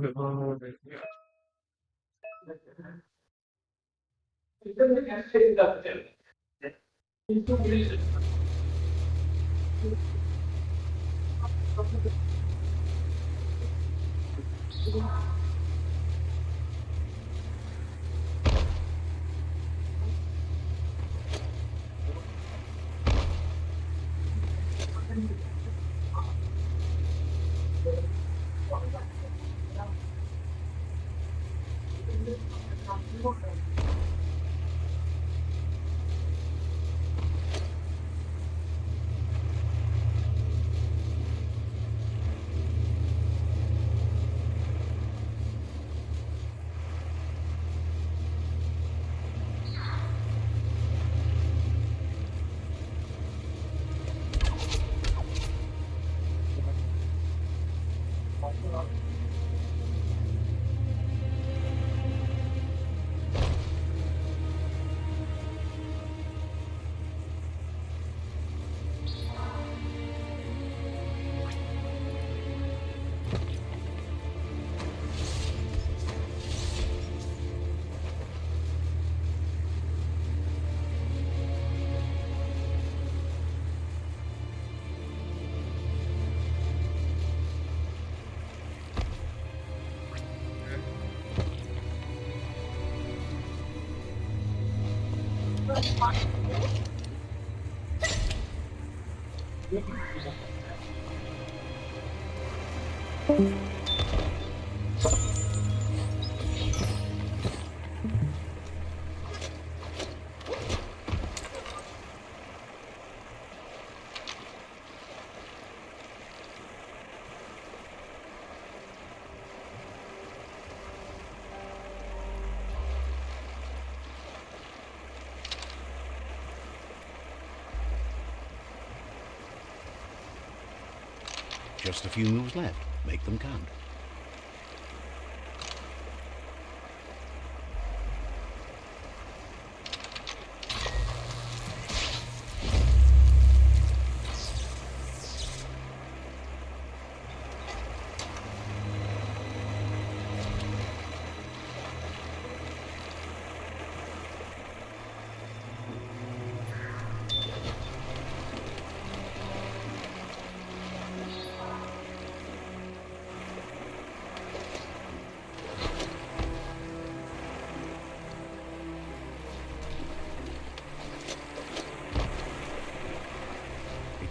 Just a few moves left. Make them count.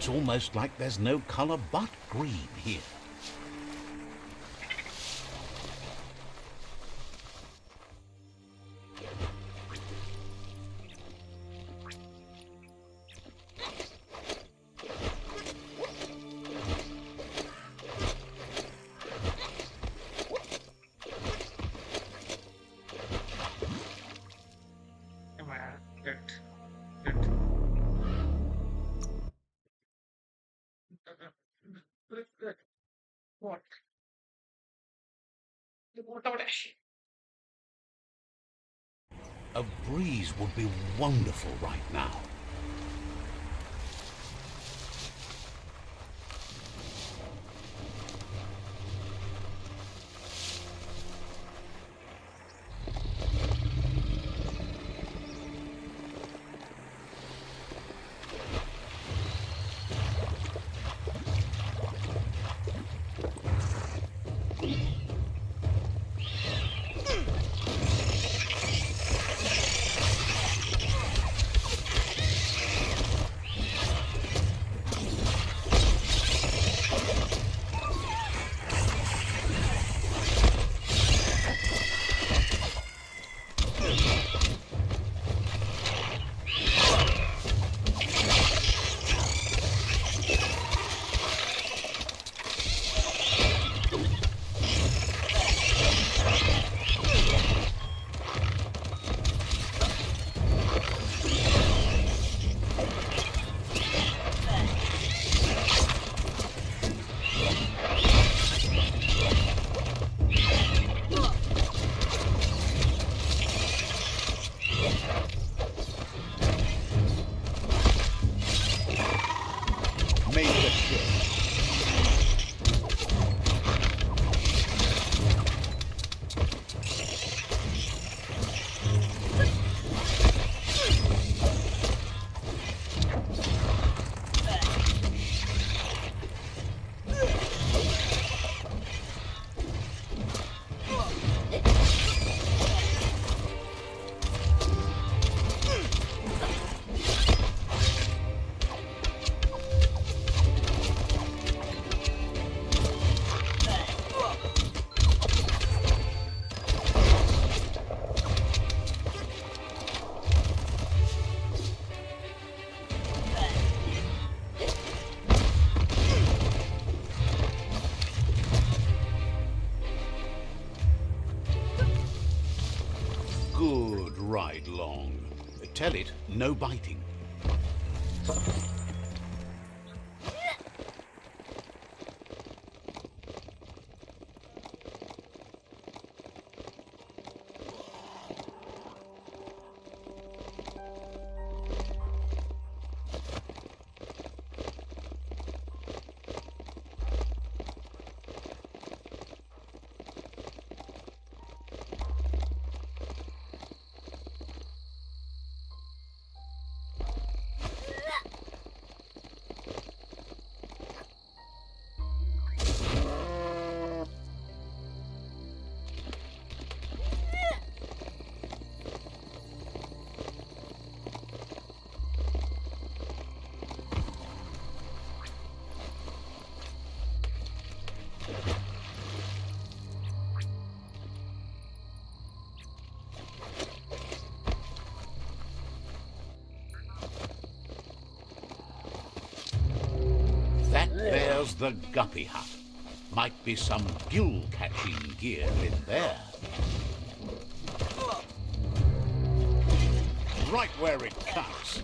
It's almost like there's no color but green here. Get. A breeze would be wonderful right now. Made the trip. Good ride, Long. Tell it, no biting. There's the guppy hut. Might be some gill-catching gear in there. Right where it cuts.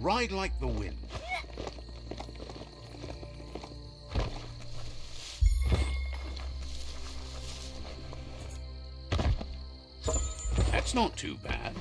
Ride like the wind. That's not too bad.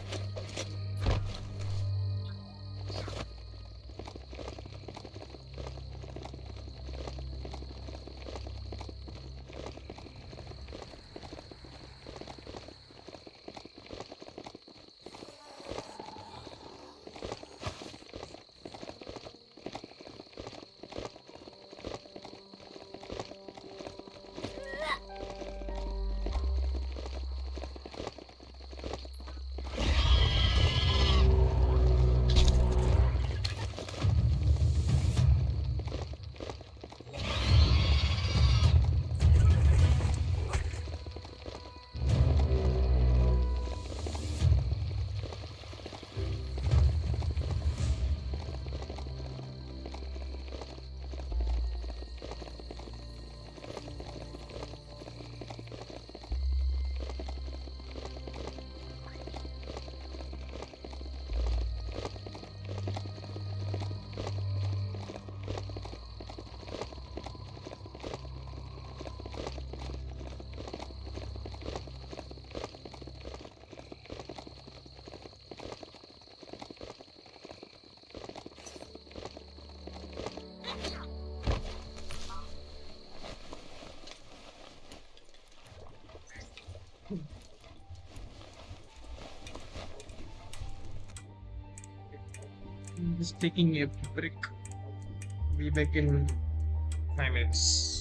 Just taking a break. Be back in 5 minutes.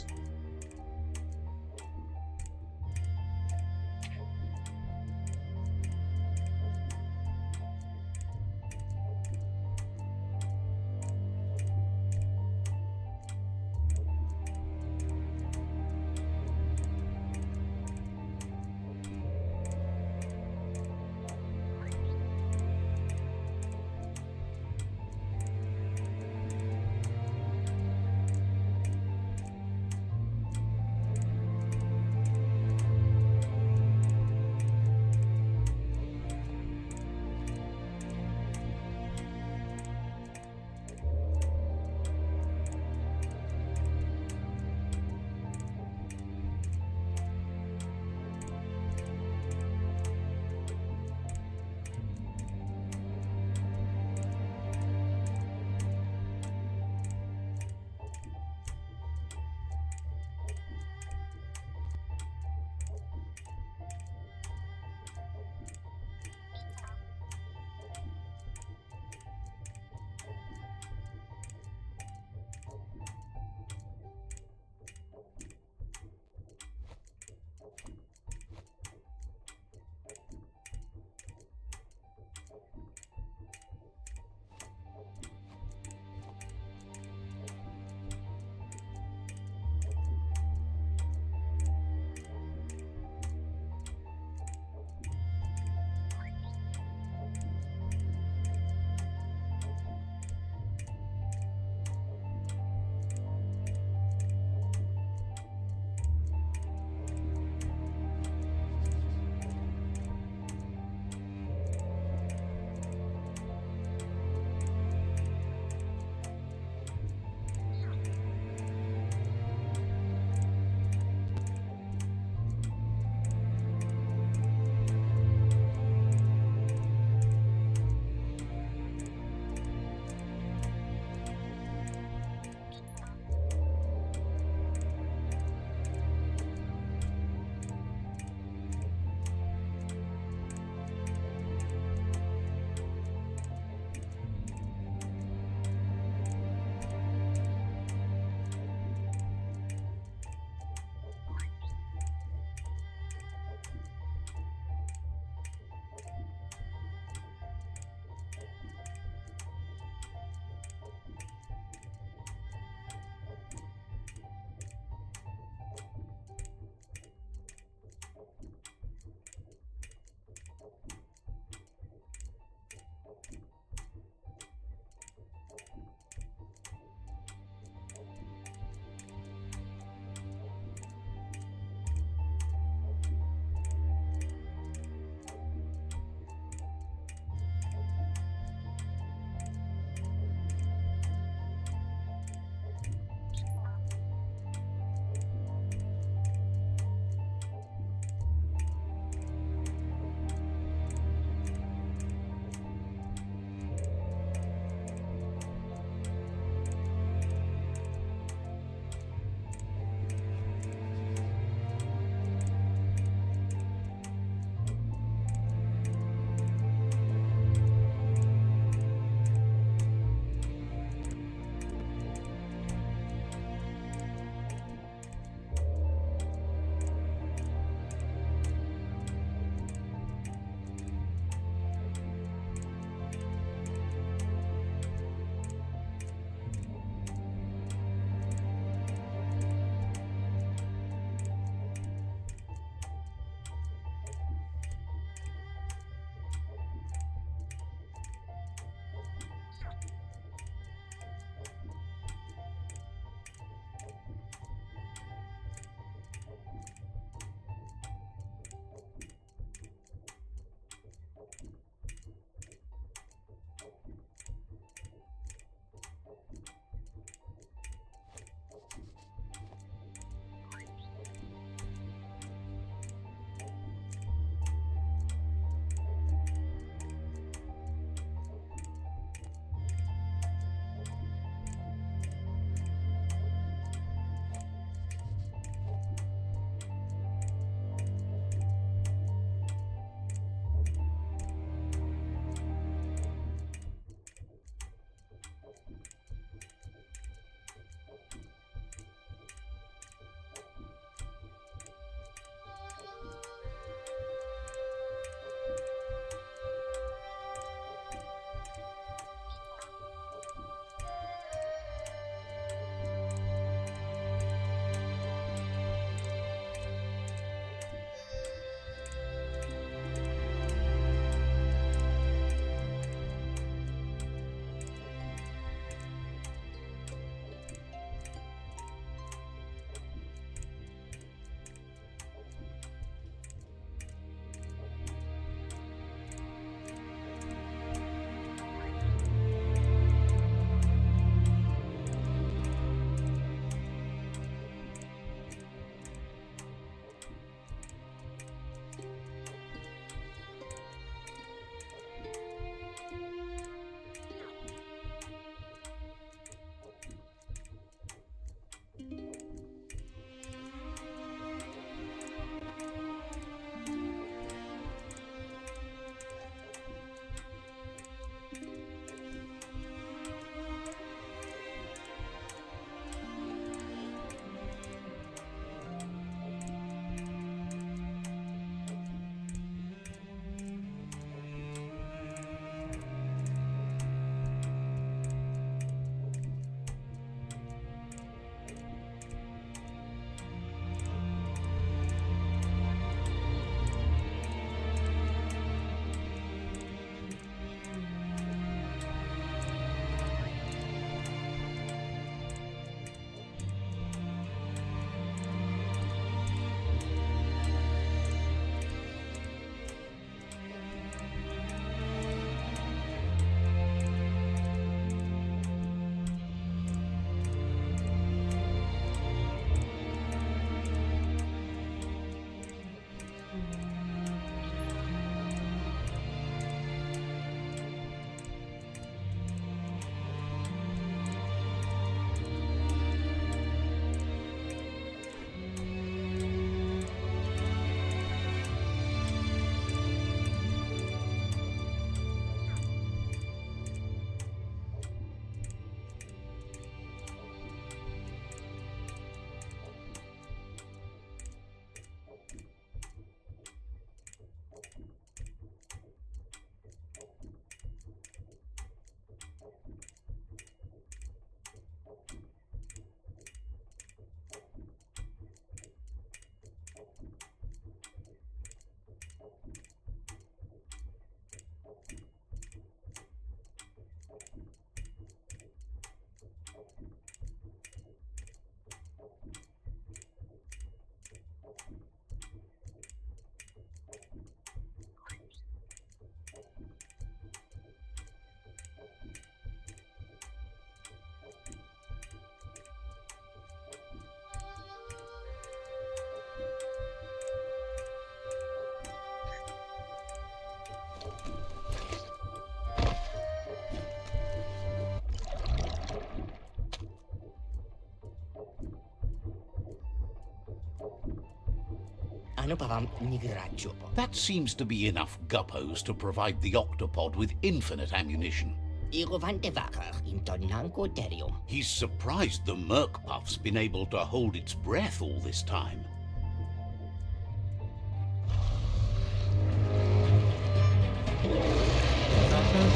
Ano pa bang nigracho po? That seems to be enough guppos to provide the octopod with infinite ammunition. Irovante vakar intonanko terium. He's surprised the Merkpuff's been able to hold its breath all this time.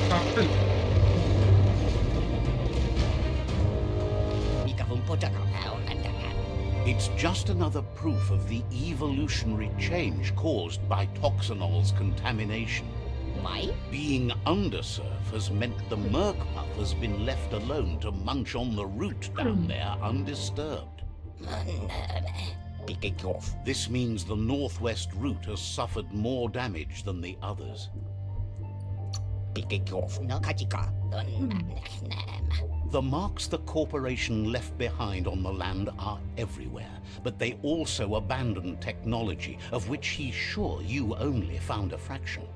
Turtle. Ikavum po takapao nandangan. It's just another proof of the evolutionary change caused by Toxanol's contamination. Mai? Being undersurf has meant the Merkpuff has been left alone to munch on the root down there undisturbed. Pikikof. This means the northwest route has suffered more damage than the others. Pikikof no kachika. The marks the corporation left behind on the land are everywhere, but they also abandoned technology of which he's sure you only found a fraction.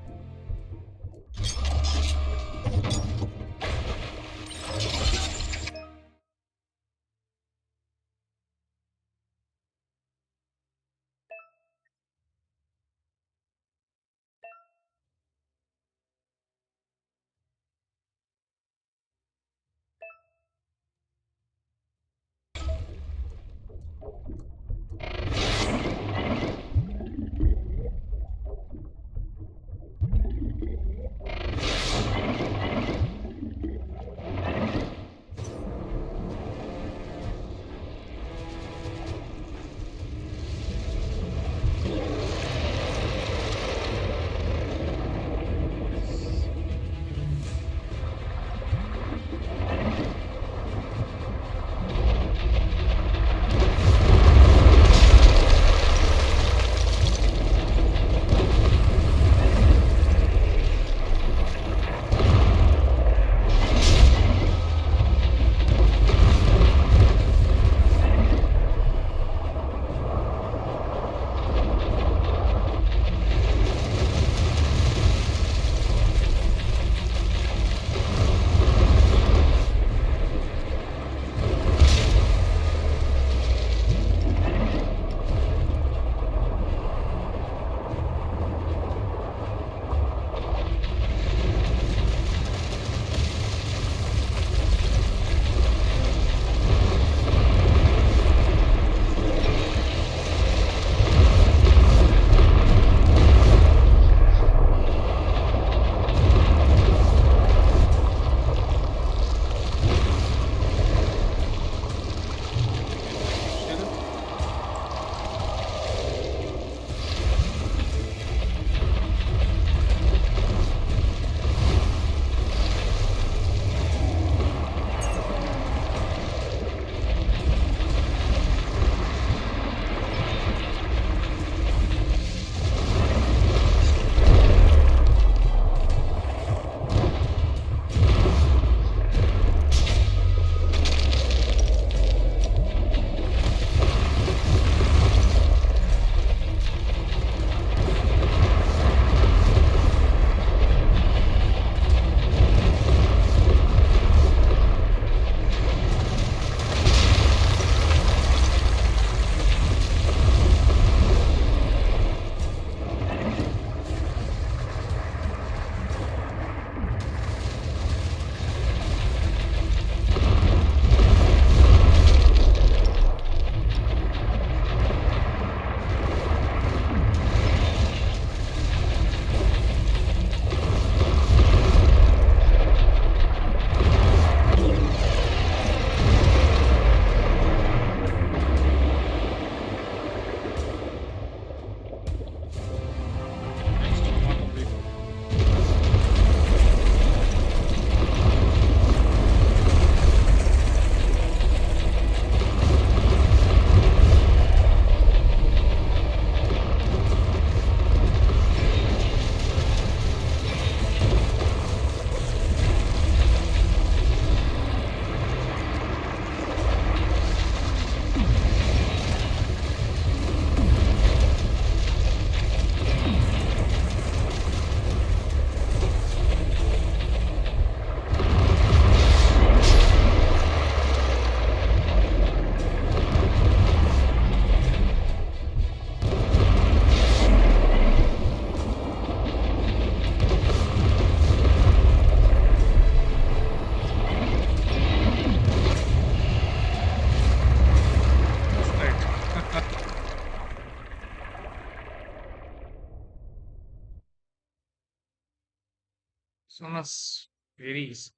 Soon as very easy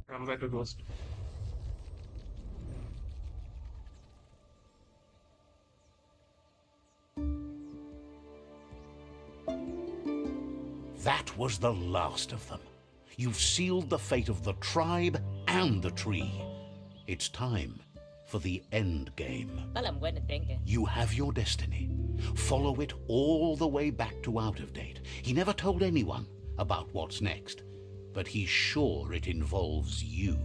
compared to Ghost. That was the last of them. You've sealed the fate of the tribe and the tree. It's time for the end game. You have your destiny. Follow it all the way back to Out of Date. He never told anyone about what's next, but he's sure it involves you.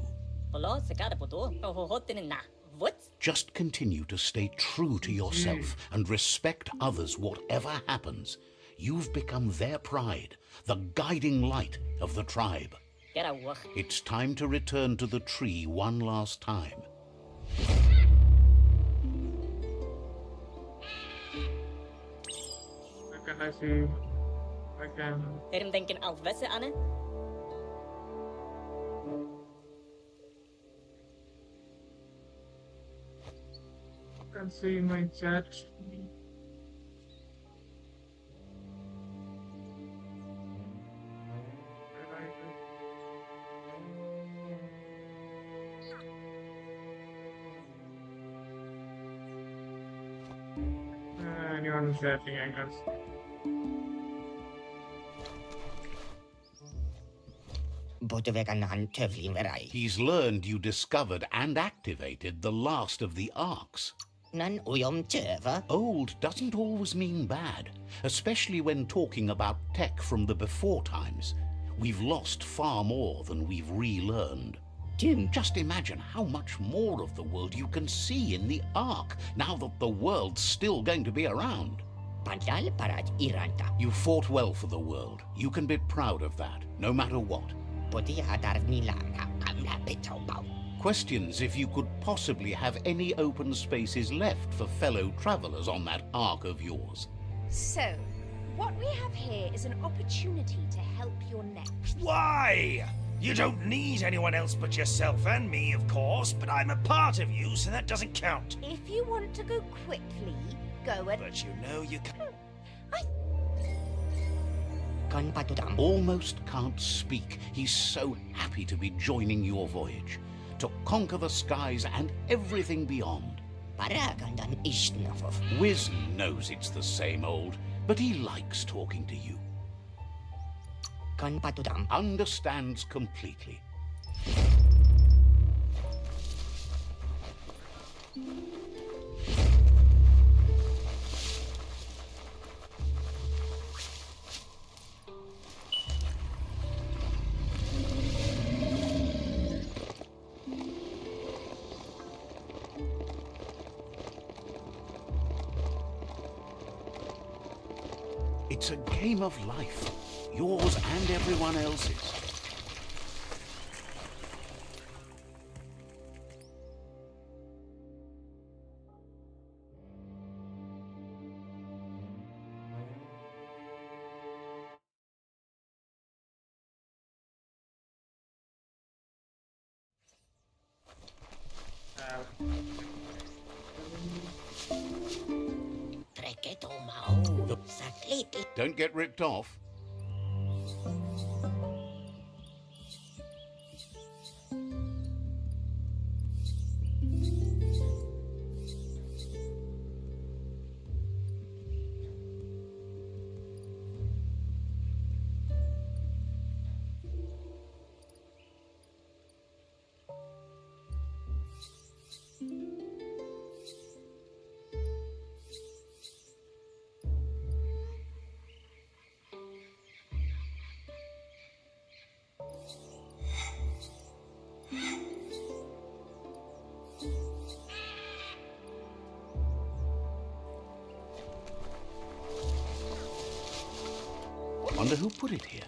Just continue to stay true to yourself and respect others whatever happens. You've become their pride, the guiding light of the tribe. It's time to return to the tree one last time. Where can I see? I can. I can see my chat. Anyone chatting, I guess. He's learned you discovered and activated the last of the arcs. Old doesn't always mean bad, especially when talking about tech from the before times. We've lost far more than we've relearned. Just imagine how much more of the world you can see in the Ark, now that the world's still going to be around. You fought well for the world. You can be proud of that, no matter what. Questions if you could possibly have any open spaces left for fellow travelers on that Ark of yours. So, what we have here is an opportunity to help your next. Why? You don't need anyone else but yourself and me, of course, but I'm a part of you, so that doesn't count. If you want to go quickly, go and... But you know you can't. Almost can't speak. He's so happy to be joining your voyage, to conquer the skies and everything beyond. Wiz knows it's the same old, but he likes talking to you. Understands completely. It's a game of life, yours and everyone else's. Don't get ripped off. Wonder who put it here.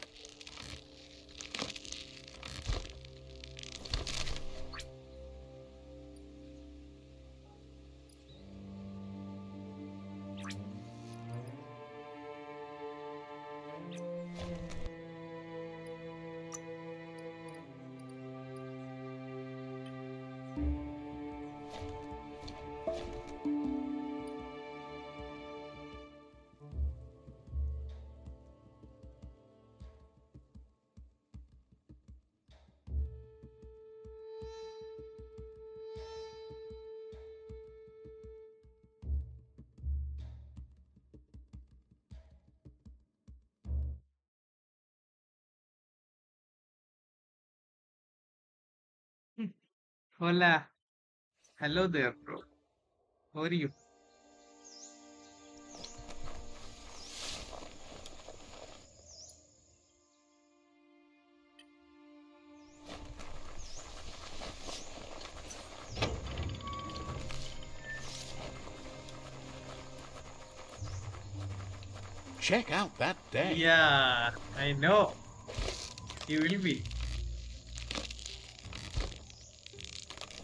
Hola. Hello there, bro. How are you? Check out that day. Yeah, I know. He will be.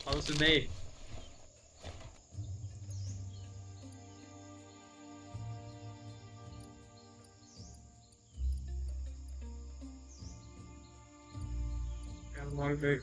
How's the day? I'm all good.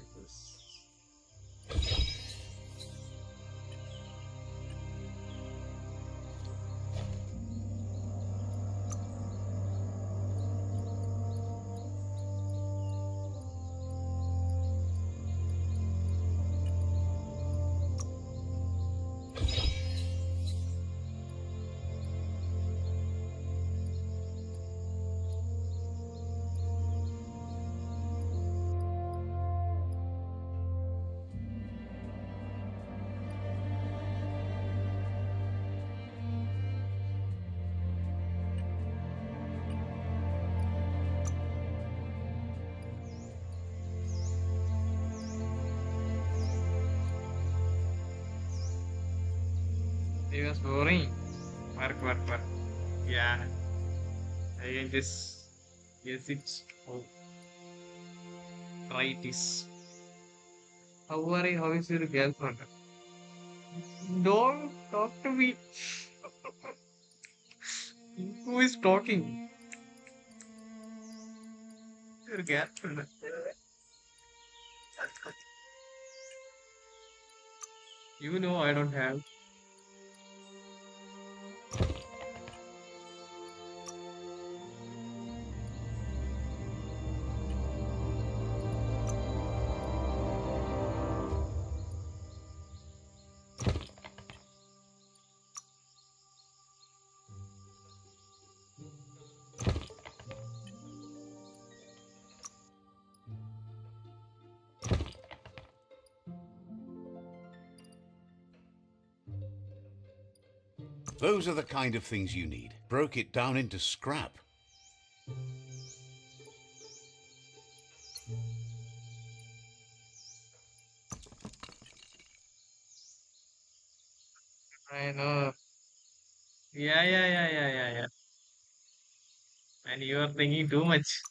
It was boring. Work. Yeah, I can just guess it. Oh, try this. How are you? How is your girlfriend? Don't talk to me. Who is talking? Your girlfriend. You know I don't have. Those are the kind of things you need. Broke it down into scrap. I know. Yeah. And you are thinking too much.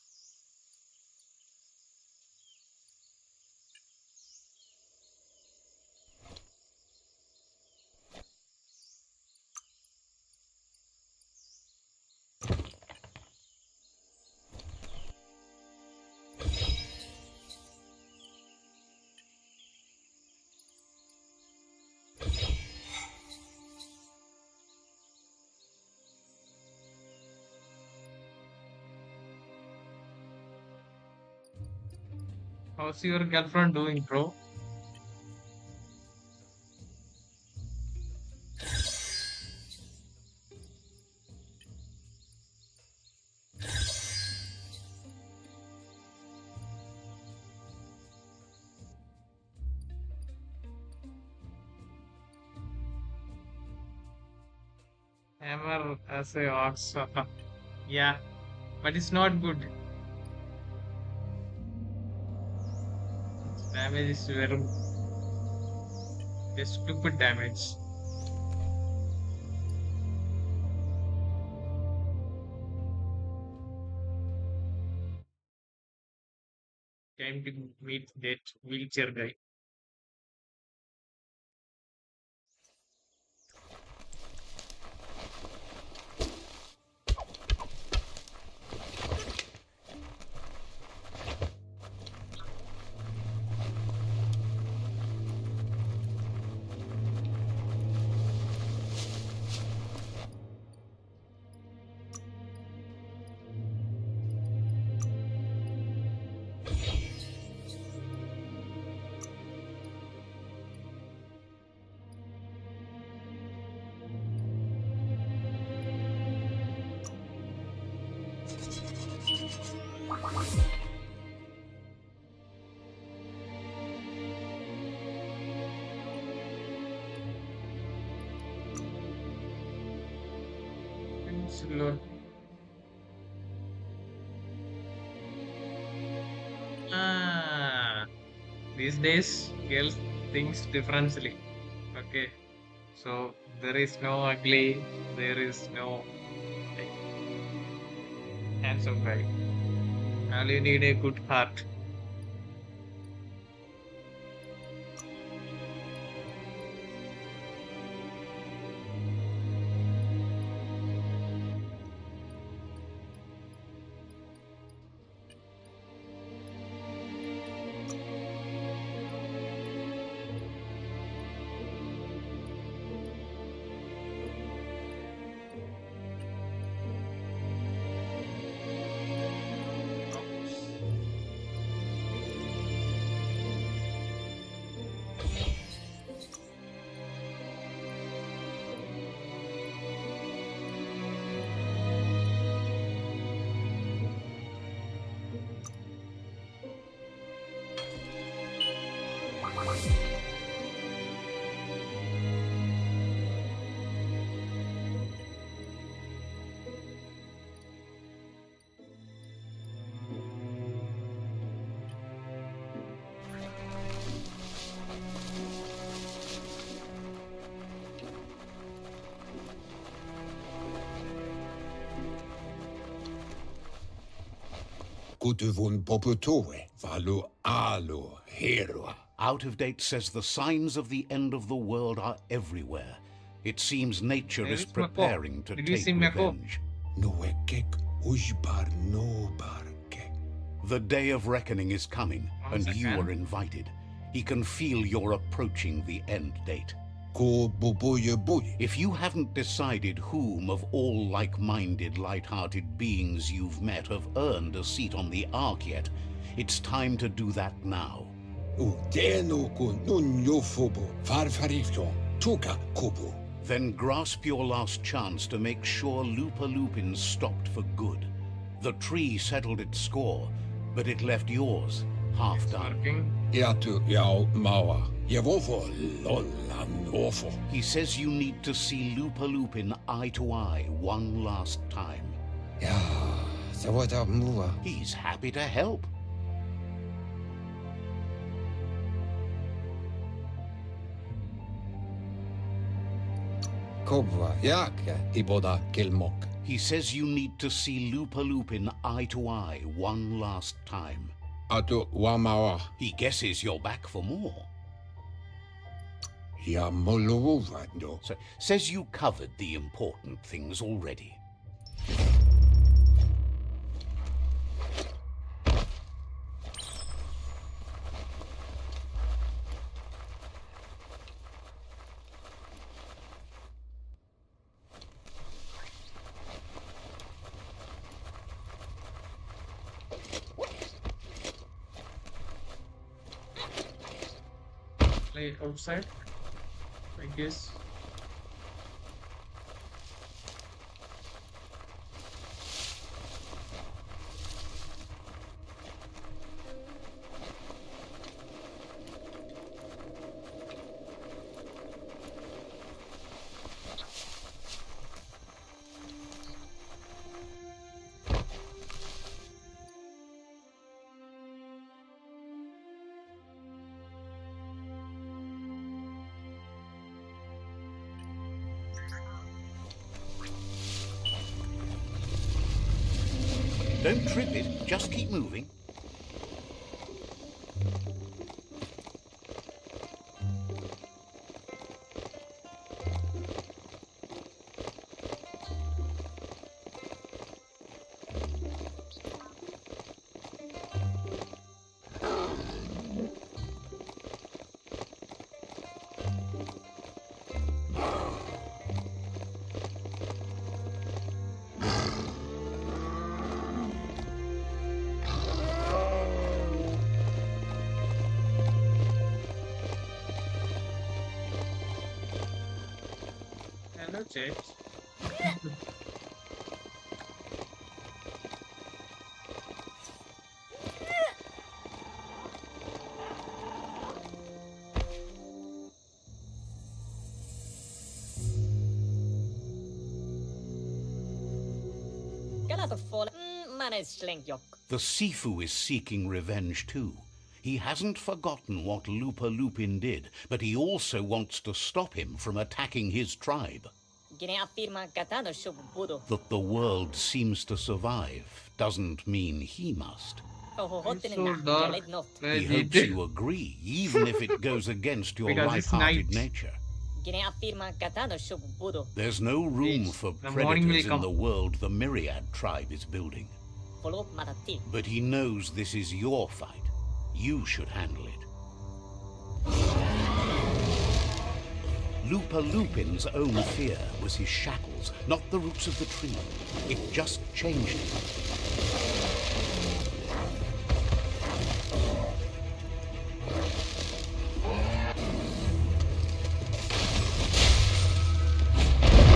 How's your girlfriend doing, bro? Hammer as a ox. Yeah, but it's not good. Damage is very stupid damage. Time to meet that wheelchair guy. Lord. Ah, these days girls thinks differently. Okay, so there is no ugly, there is no like, handsome guy. All you need a good heart. Kutuvun poputue, valu alu hero. Out of Date says the signs of the end of the world are everywhere. It seems nature Where is is Mako? preparing to Did you take see Mako? revenge. Nuekek ujbar no barke. The day of reckoning is coming, and you second. are invited. He can feel you're approaching the end date. Ko bubuye buye. If you haven't decided whom of all like-minded, light-hearted beings you've met have earned a seat on the Ark yet, it's time to do that now. Udeno ku nunyofubu farfarifyo tuka kubu. Then grasp your last chance to make sure Lupa Lupin stopped for good. The tree settled its score, but it left yours half done. Working. Yatu yao mawa. Yevofo lolan ofo. He says you need to see Lupa Lupin eye to eye one last time. Ya, sawata muwa. He's happy to help. Kobwa yake iboda kilmok. He says you need to see Lupa Lupin eye to eye one last time. Atu wamawa. He guesses you're back for more. Ya moluwando. So, says you covered the important things already. Play outside, I guess. Don't trip it, just keep moving. Hello, James. The Sifu is seeking revenge too. He hasn't forgotten what Lupa Lupin did, but he also wants to stop him from attacking his tribe. That the world seems to survive doesn't mean he must. It's so dark. He hopes you agree, even if it goes against your Because it's light-hearted night. nature. There's no room for The morning will predators in come. the world the Myriad tribe is building. But he knows this is your fight. You should handle it. Lupa Lupin's own fear was his shackles, not the roots of the tree. It just changed him. You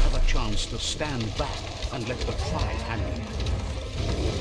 have a chance to stand back and let the tribe handle it.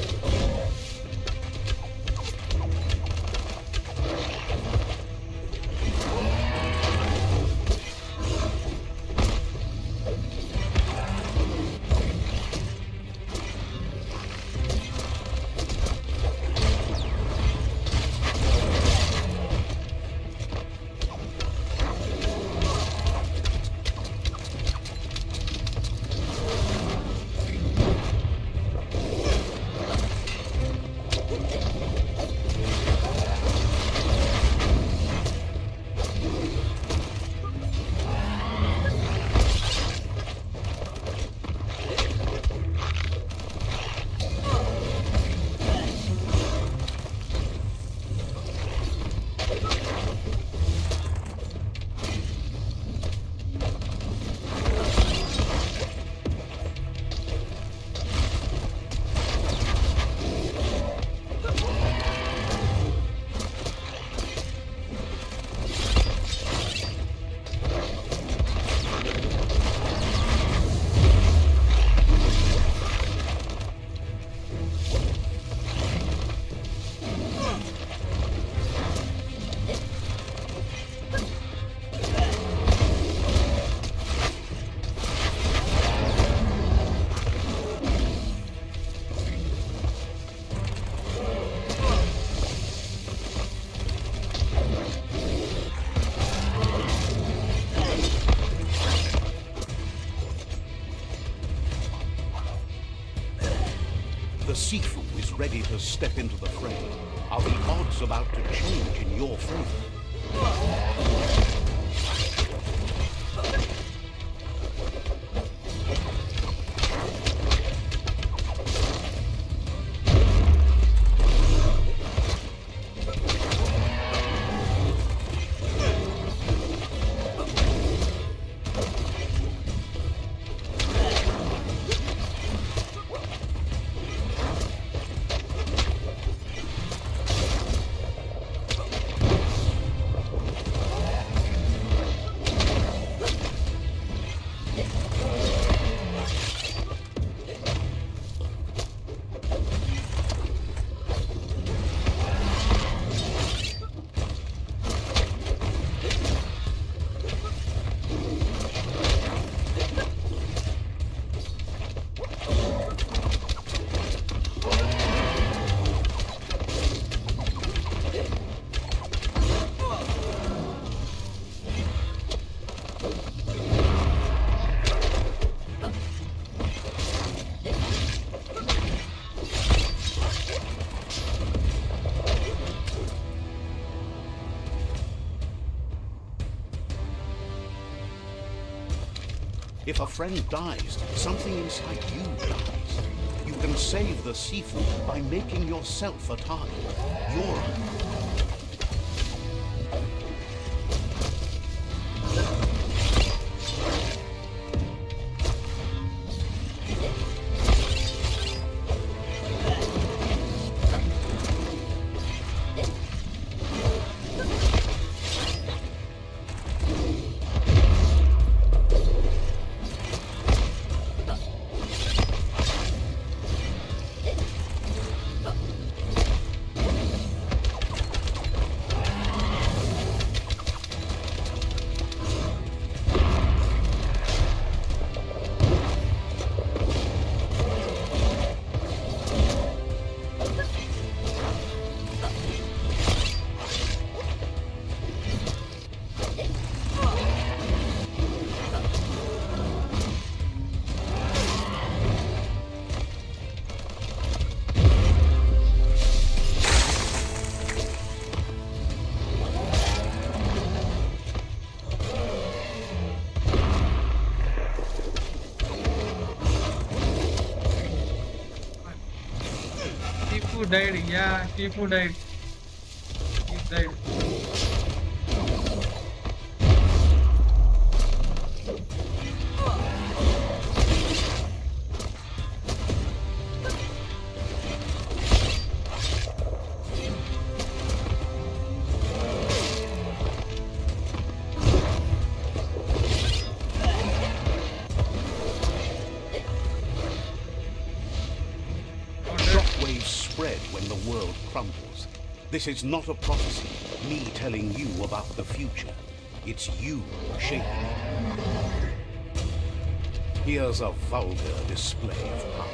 The Sifu is ready to step into the fray. Are the odds about to change in your favor? If a friend dies, something inside you dies. You can save the Sifu by making yourself a target. You're died. Yeah, Shifu died. He died. Shockwaves spread when the world crumbles. This is not a prophecy, me telling you about the future. It's you shaping it. Here's a vulgar display of power.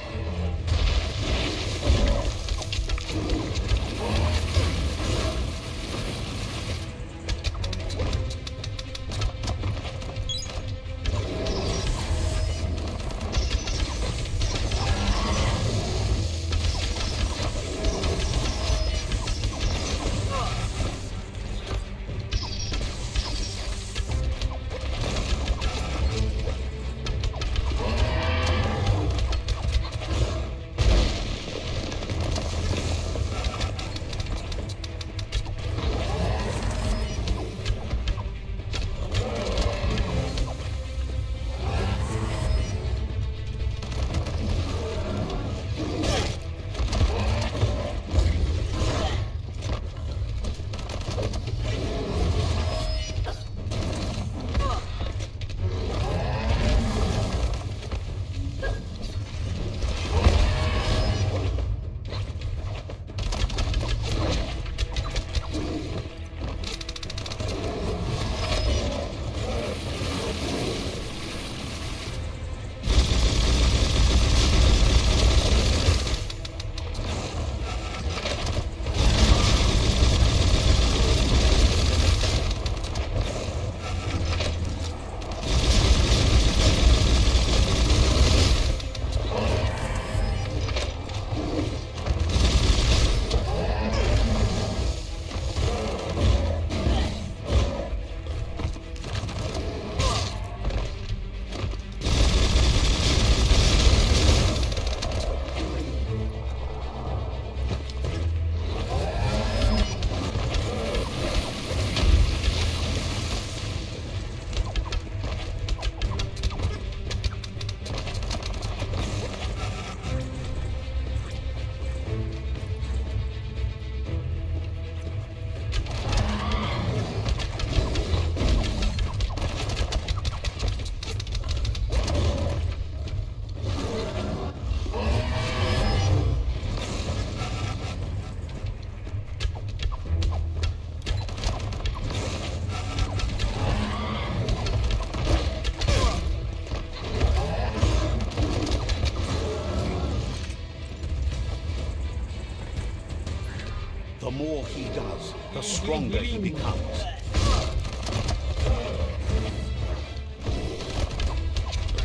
The more he does, the stronger he becomes.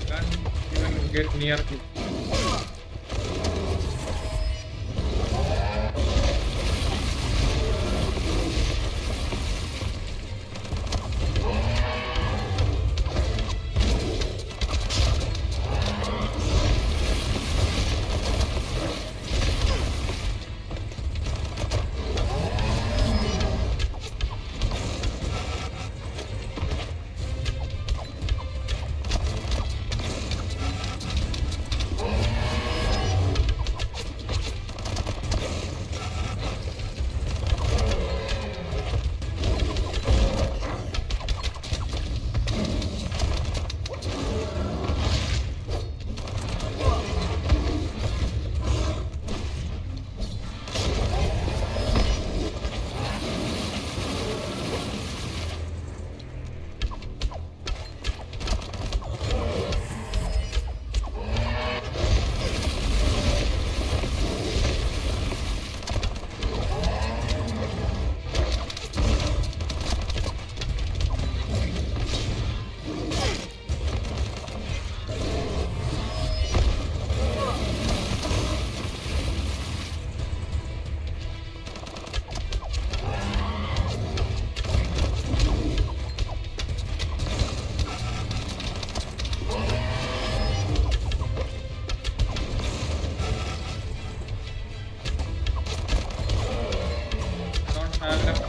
Can't even get near to.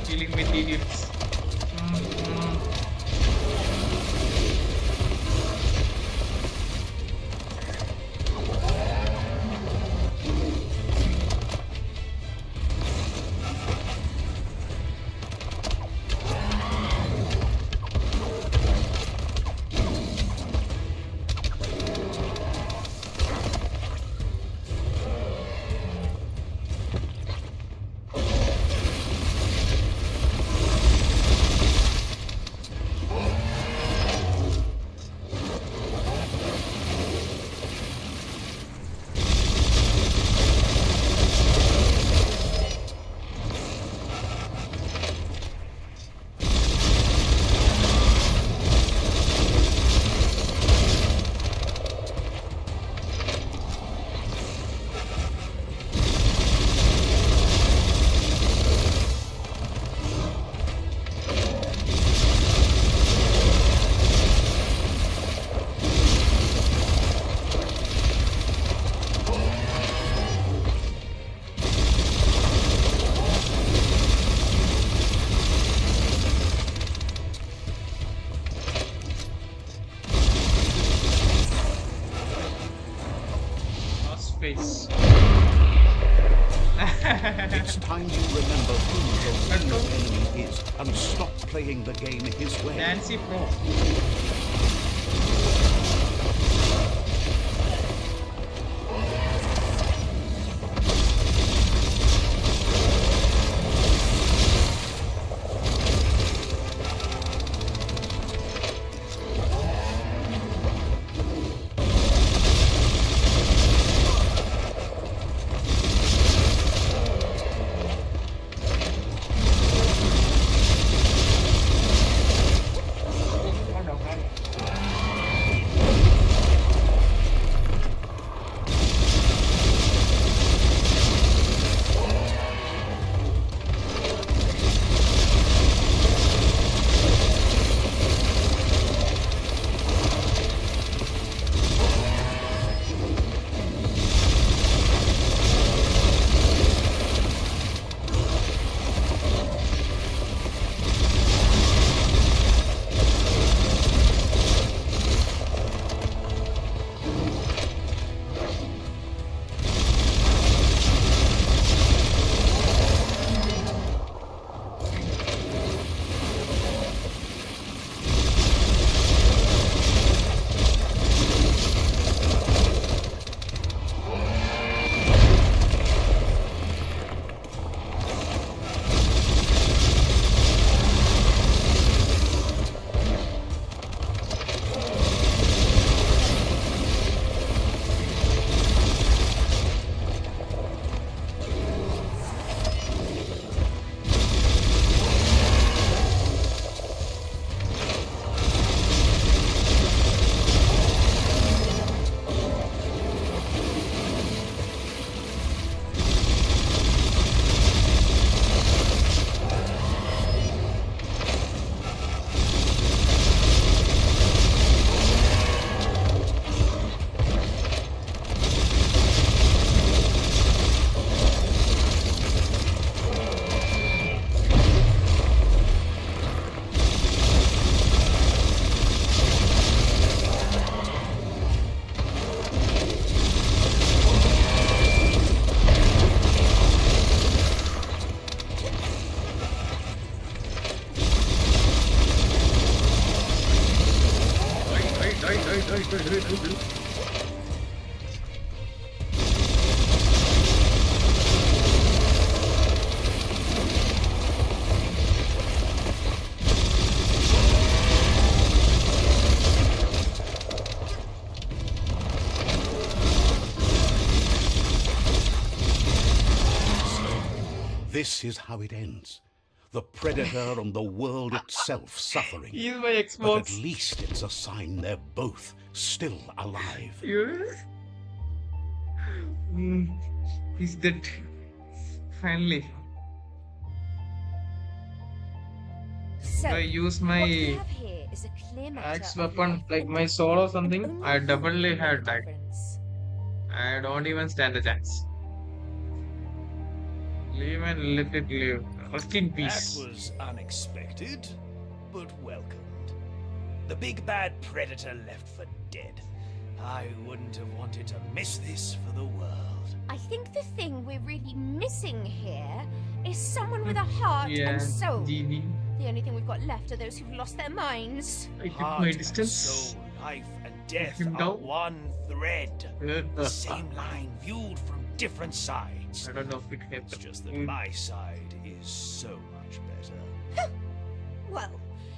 healing materials. Face. It's time you remember who the real enemy is and stop playing the game his way. Nancy Pro. This is how it ends. The predator and the world itself suffering. He's my But at Xbox. least it's a sign they're both still alive. Yes. He's dead. Finally. So, I use what we my have here is a clear matter axe of weapon, life like my and sword or death, something, only I doubly you had died. difference. I don't even stand a chance. Live and let it live. Rest in That peace. was unexpected, but welcomed. The big bad predator left for dead. I wouldn't have wanted to miss this for the world. I think the thing we're really missing here is someone with a heart Yeah, and soul. GV. The only thing we've got left are those who've lost their minds. I took Heart my and distance. soul, life and death him are down. one thread. The same line viewed from different sides. I don't know if it It's happened. just that my side is so much better. Well,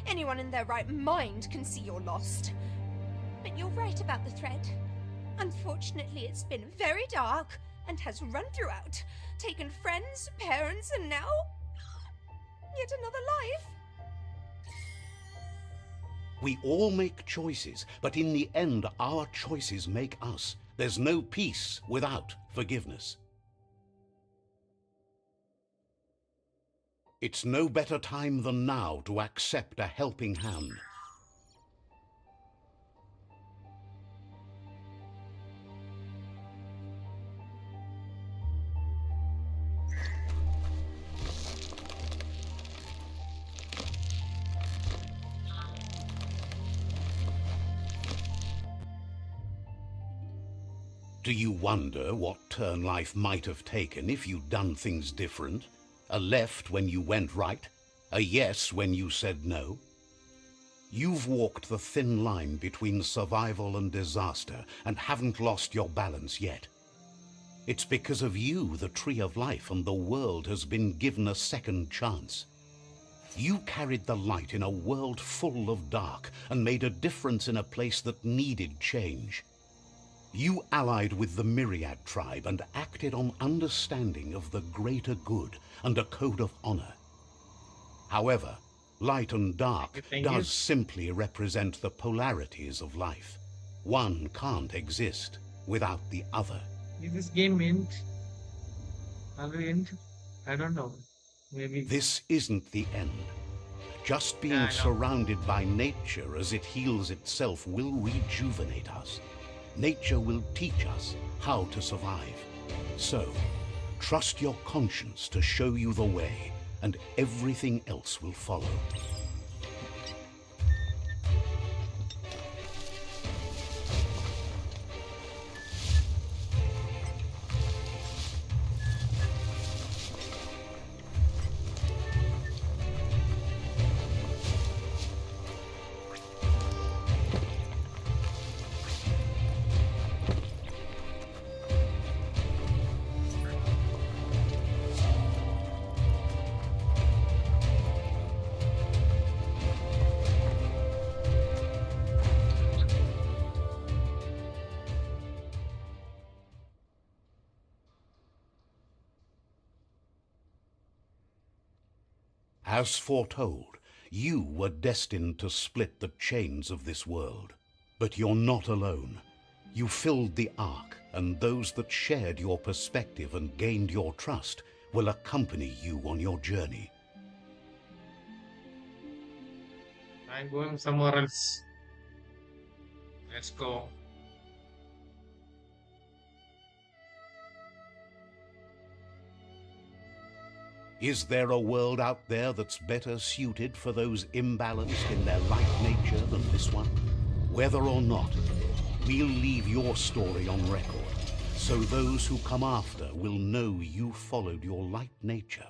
anyone in their right mind can see you're lost. But you're right about the thread. Unfortunately, it's been very dark and has run throughout, taken friends, parents, and now yet another life. We all make choices, but in the end, our choices make us. There's no peace without forgiveness. It's no better time than now to accept a helping hand. Do you wonder what turn life might have taken if you'd done things different? A left when you went right? A yes when you said no? You've walked the thin line between survival and disaster and haven't lost your balance yet. It's because of you the tree of life and the world has been given a second chance. You carried the light in a world full of dark and made a difference in a place that needed change. You allied with the Myriad tribe and acted on understanding of the greater good and a code of honor. However, light and dark Thank you. does simply represent the polarities of life. One can't exist without the other. Is this game end? Are we end? I don't know. Maybe. This isn't the end. Just being Yeah, I know. surrounded by nature as it heals itself will rejuvenate us. Nature will teach us how to survive. So, trust your conscience to show you the way, and everything else will follow. As foretold, you were destined to split the chains of this world. But you're not alone. You filled the ark, and those that shared your perspective and gained your trust will accompany you on your journey. I'm going somewhere else. Let's go. Is there a world out there that's better suited for those imbalanced in their light nature than this one? Whether or not, we'll leave your story on record, so those who come after will know you followed your light nature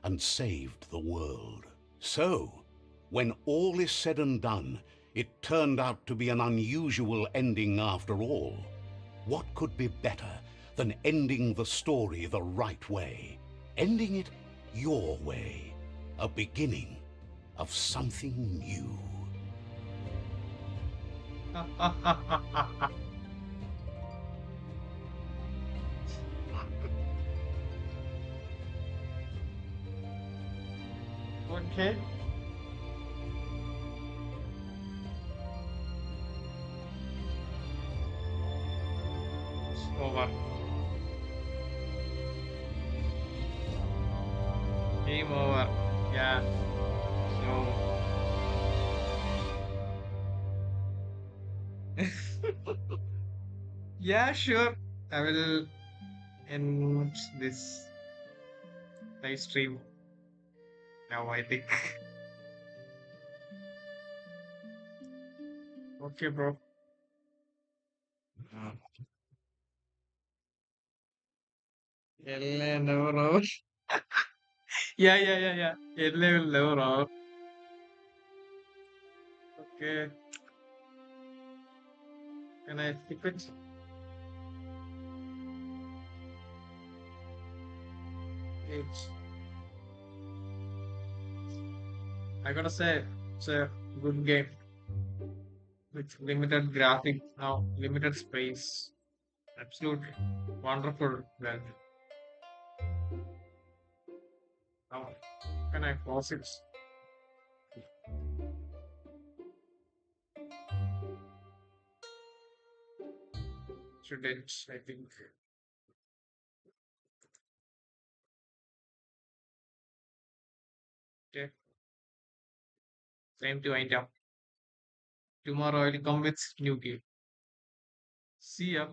and saved the world. So, when all is said and done, it turned out to be an unusual ending after all. What could be better than ending the story the right way? Ending it your way, a beginning of something new. Okay. It's over. Game over. Yeah. So. Yeah, sure. I will end this live stream Now I think. Okay, bro. LA never over. Yeah. LA will never over. Okay. Can I skip it? It's. I gotta say, it's a good game with limited graphics now, limited space. Absolutely wonderful. Well, how can I pause it? Shouldn't I think? Okay, time to wind up. Tomorrow I'll come with new game. See ya.